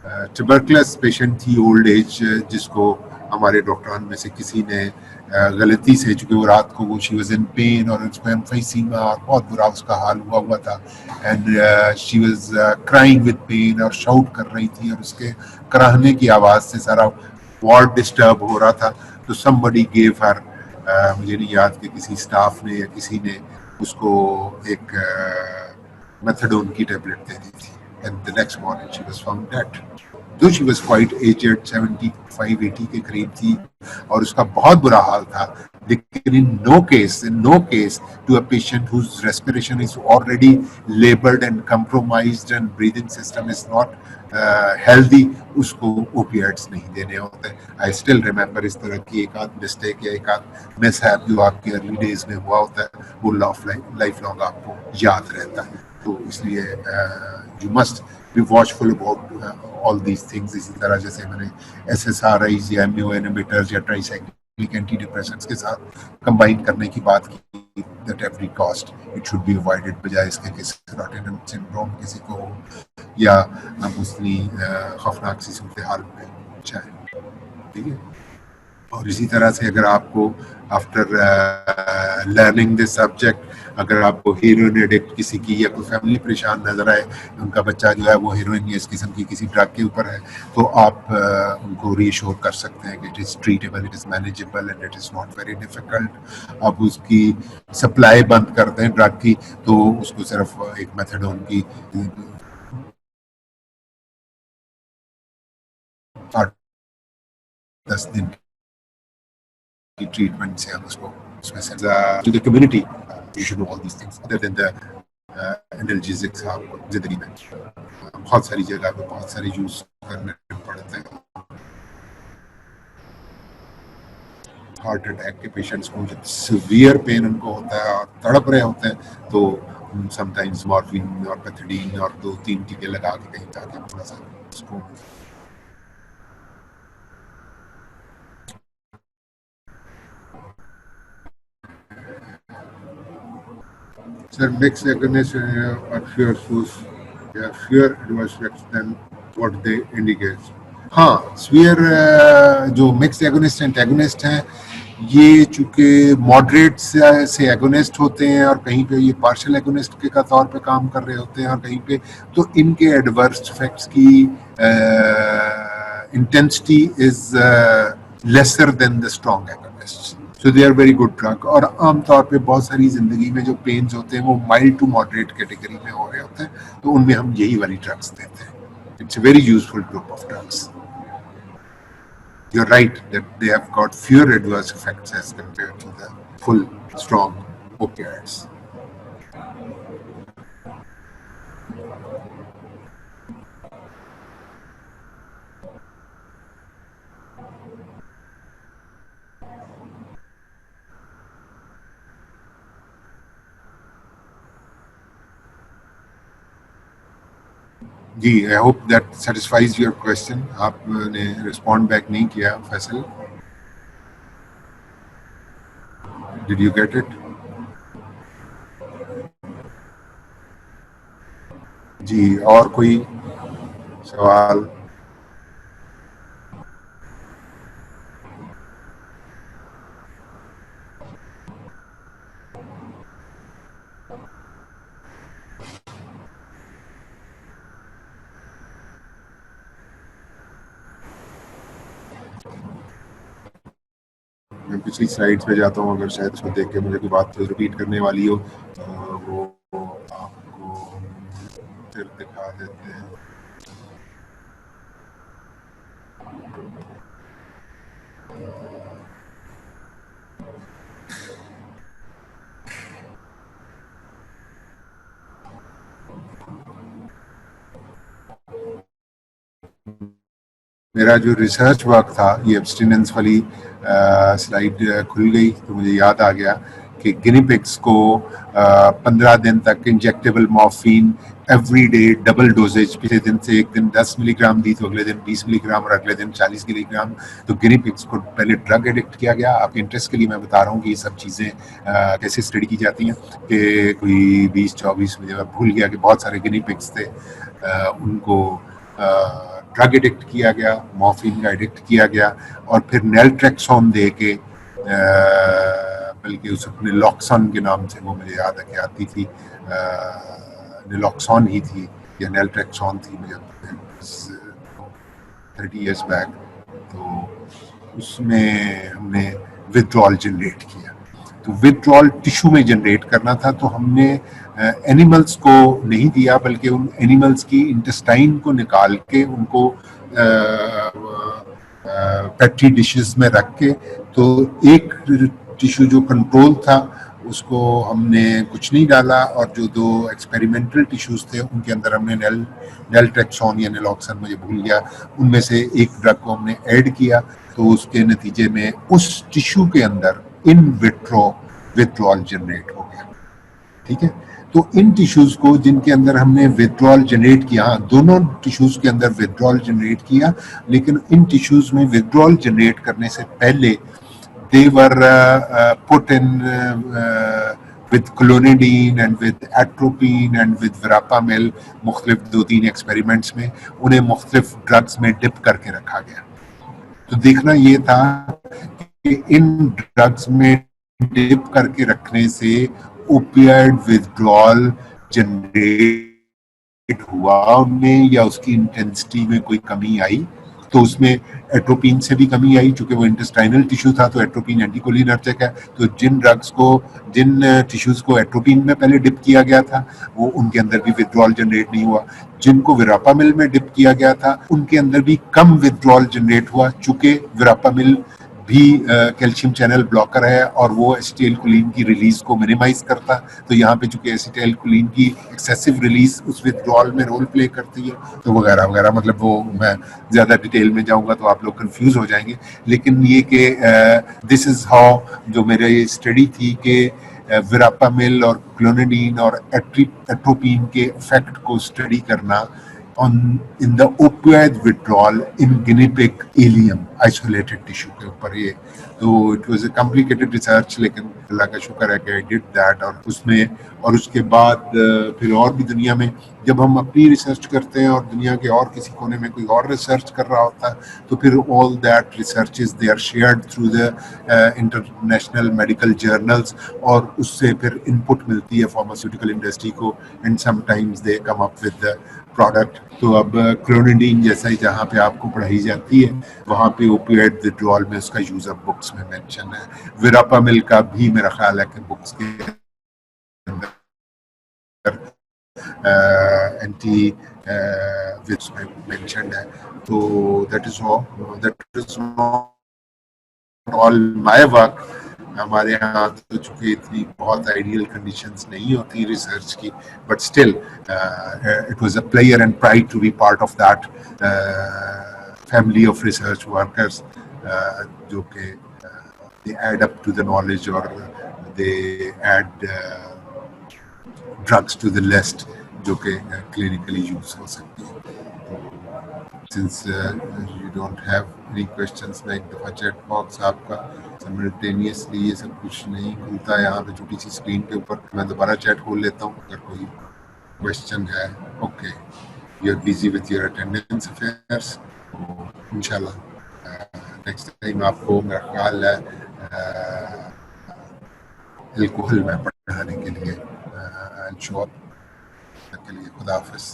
ट्यूबरकुलस पेशेंट थी ओल्ड एज, जिसको हमारे डॉक्टरान में से किसी ने गलती से, चूंकि वो रात को वो शी वाज इन पेन और उसको एम्फाइसीमा और बहुत बुरा उसका हाल हुआ था, and she was crying with pain और शाउट कर रही थी और उसके कराहने की आवाज से सारा वार्ड डिस्टर्ब हो रहा था। तो समबडी गेव हर, मुझे नहीं याद कि किसी स्टाफ ने या किसी ने उसको एक मेथाडोन की टेबलेट दे दी थी, and the next morning she was found dead. दो शी वाज क्वाइट एजेड, 75-80 के करीब थी और उसका बहुत बुरा हाल था, लेकिन in no case to a patient whose respiration is already labored and compromised and breathing system is not healthy, उसको ओपिएट्स नहीं देने होते। आई स्टिल रिमेम्बर इस तरह की एक आध मिस्टेक या एक आध मिसहैप जो आपके अर्ली डेज में हुआ होता है, वो लाइफ लॉन्ग आपको याद रहता है। तो इसलिए you must be watchful about all these things. इसी तरह जैसे मैंने SSRIs या MAO इनहिबिटर्स या ट्राइसाइक्लिक एंटी डिप्रेशंस के साथ कंबाइन करने की बात की, that every cost it should be avoided, बजाय इसके कि सेरोटोनिन सिंड्रोम किसी को हो या उतनी खौफनाक सी सूरत हाल में चाहे, ठीक है। और इसी तरह से अगर आपको आफ्टर लर्निंग दिस सब्जेक्ट, अगर आपको हीरोइन एडिक्ट किसी की या कोई फैमिली परेशान नजर आए, उनका बच्चा जो है वो हीरोइन या इस किस्म की किसी ड्रग के ऊपर है, तो आप उनको रीअश्योर कर सकते हैं कि it is treatable, it is manageable and it is not very difficult. आप उसकी सप्लाई बंद कर दें ड्रग की, तो उसको सिर्फ एक मेथाडोन की 8-10 दिन की ट्रीटमेंट से हम उसको उसमें से to the community you should know all these things other than the analgesics. आपको जिंदगी में बहुत सारी जगह पे बहुत सारे यूज करने पड़ते हैं। हार्ट अटैक के पेशेंट्स को जब सीवियर पेन उनको होता है और तड़प रहे होते हैं, तो समटाइम्स मॉर्फिन और पैथिडीन और 2-3 टीके लगा के कहीं जाके थोड़ा सा उसको Sir, mixed agonists are fewer source, they have fewer adverse effects than what they indicate. हाँ, स्वीयर जो मिक्स एगोनिस्ट एंटेगोनिस्ट हैं, ये चूंकि मॉडरेट से एगोनिस्ट होते हैं और कहीं पे ये पार्शियल एगोनिस्ट के का तौर पे काम कर रहे होते हैं और कहीं पे, तो इनके एडवर्स इफेक्ट्स की intensity is lesser than the strong agonist, so they are very good drug. और आमतौर पे बहुत सारी जिंदगी में जो पेन्स होते हैं वो माइल्ड टू मॉडरेट कैटेगरी में हो रहे होते हैं, तो उनमें हम यही वाली ड्रग्स देते हैं। It's a very useful group of drugs. You're right that they have got fewer adverse effects as compared to the full, strong opioids. जी, I hope that satisfies your question. आपने रिस्पॉन्ड बैक नहीं किया Faisal, did you get it? जी, और कोई सवाल? मैं पिछली स्लाइड्स पे जाता हूँ, अगर शायद उसको देख के मुझे कोई बात रिपीट करने वाली हो तो वो आपको फिर दिखा देते हैं। मेरा जो रिसर्च वर्क था, ये एब्स्टिनेंस वाली स्लाइड खुल गई तो मुझे याद आ गया कि गिनी पिग्स को 15 दिन तक injectable morphine every day double doses, पिछले दिन से एक दिन 10 मिलीग्राम दी तो अगले दिन 20 मिलीग्राम और अगले दिन 40 मिलीग्राम, तो गिनी पिग्स को पहले ड्रग एडिक्ट किया गया। आपके इंटरेस्ट के लिए मैं बता रहा हूँ कि ये सब चीज़ें कैसे स्टडी की जाती हैं, कि कोई 20-24 मुझे भूल गया कि बहुत सारे गिनी पिग्स थे, उनको ड्रग एडिक्ट किया गया, मॉर्फिन का एडिक्ट किया गया, और फिर नेल्ट्रेक्सोन दे के, बल्कि उस निलॉक्सन के नाम से वो मुझे याद है कि आती थी, निलॉक्सॉन ही थी या नेल्ट्रेक्सोन थी, मुझे 30 ईयर्स बैक। तो उसमें हमने विथड्रॉल जनरेट किया। तो विथड्रॉल टिश्यू में जनरेट करना था, तो हमने एनिमल्स को नहीं दिया, बल्कि उन एनिमल्स की इंटेस्टाइन को निकाल के उनको पेट्री डिशेस में रख के, तो एक टिश्यू जो कंट्रोल था उसको हमने कुछ नहीं डाला, और जो दो एक्सपेरिमेंटल टिश्यूज थे उनके अंदर हमने नेल्ट्रेक्सोन या नेलॉक्सन, मुझे भूल गया, उनमें से एक ड्रग को हमने ऐड किया। तो उसके नतीजे में उस टिश्यू के अंदर इन विट्रो विथड्रॉल जनरेट हो गया। ठीक है, तो इन टिश्यूज को जिनके अंदर हमने विथड्रॉल जनरेट किया, दोनों टिश्यूज के अंदर विथड्रॉल जनरेट किया, लेकिन इन टिश्यूज में विथड्रॉल जनरेट करने से पहले they were put in with clonidine and with atropine and with verapamil, मुख्तलिफ 2-3 एक्सपेरिमेंट्स में उन्हें मुख्तलिफ ड्रग्स में डिप करके रखा गया। तो देखना ये था कि इन ड्रग्स में डिप करके रखने से ओपियाइड विथड्रॉल जनरेट हुआ उनमें, या उसकी इंटेंसिटी में कोई कमी आई। तो उसमें एट्रोपिन से भी कमी आई, चूंकि वो इंटेस्टाइनल टिश्यू था, तो एट्रोपिन एंटीकोलिनर्जिक है। तो जिन टिश्यूज को एट्रोपिन में पहले डिप किया गया था, वो उनके अंदर भी विथड्रॉल जनरेट नहीं हुआ। जिनको विरापामिल में डिप किया गया था, उनके अंदर भी कम विथड्रॉल जनरेट हुआ, चूंकि विरापामिल भी कैल्शियम चैनल ब्लॉकर है और वो एसिटाइलकोलिन की रिलीज को मिनिमाइज करता। तो यहाँ पे चूंकि एसिटाइलकोलिन की एक्सेसिव रिलीज उस विथड्रॉल में रोल प्ले करती है, तो वगैरह वगैरह, मतलब वो मैं ज्यादा डिटेल में जाऊंगा तो आप लोग कंफ्यूज हो जाएंगे। लेकिन ये कि दिस इज हाउ, जो मेरी स्टडी थी कि विरापामिल और क्लोनिडीन और एट्रोपिन के इफेक्ट को स्टडी करना in the opioid withdrawal in guinea pig ileum isolated tissue के ऊपर। ये तो it was a complicated research, लेकिन अल्लाह का शुक्र है कि I did that। और उसमें, और उसके बाद फिर और भी दुनिया में जब हम अपनी रिसर्च करते हैं और दुनिया के और किसी कोने में कोई और रिसर्च कर रहा होता है, तो फिर all that researches they are shared through the international medical journals, और उससे फिर इनपुट मिलती है फार्मास्यूटिकल इंडस्ट्री को, and sometimes they come up with the product. तो अब क्लोनिडीन जैसा ही जहाँ पे आपको पढ़ाई जाती है, वहाँ पे ओपियोइड विथड्रॉल में उसका यूज अब बुक्स में मेंशन है। विरापामिल का भी मेरा ख्याल है कि बुक्स के अंदर एंटी विच में मेंशन्ड है। तो that is not all my work. हमारे यहाँ तो चूंकि इतनी बहुत आइडियल कंडीशंस नहीं होती रिसर्च की, but still it was a pleasure and pride to be part of that family of research workers, जो कि they add up to the knowledge और they add drugs to the list जो कि clinically use हो सकती है। Since you don't have any questions, मैं एक दफ़ा चैट बॉक्स आपका simultaneously ये सब कुछ नहीं खुलता है यहाँ पे छोटी सी स्क्रीन के ऊपर। मैं दोबारा चैट खोल लेता हूँ अगर कोई क्वेश्चन है। Okay, you are busy with your attendance affairs. इंशाल्लाह नेक्स्ट टाइम आपको मेरा ख्याल है अल्कोहल में पढ़ाने के लिए, खुदा हाफिज़।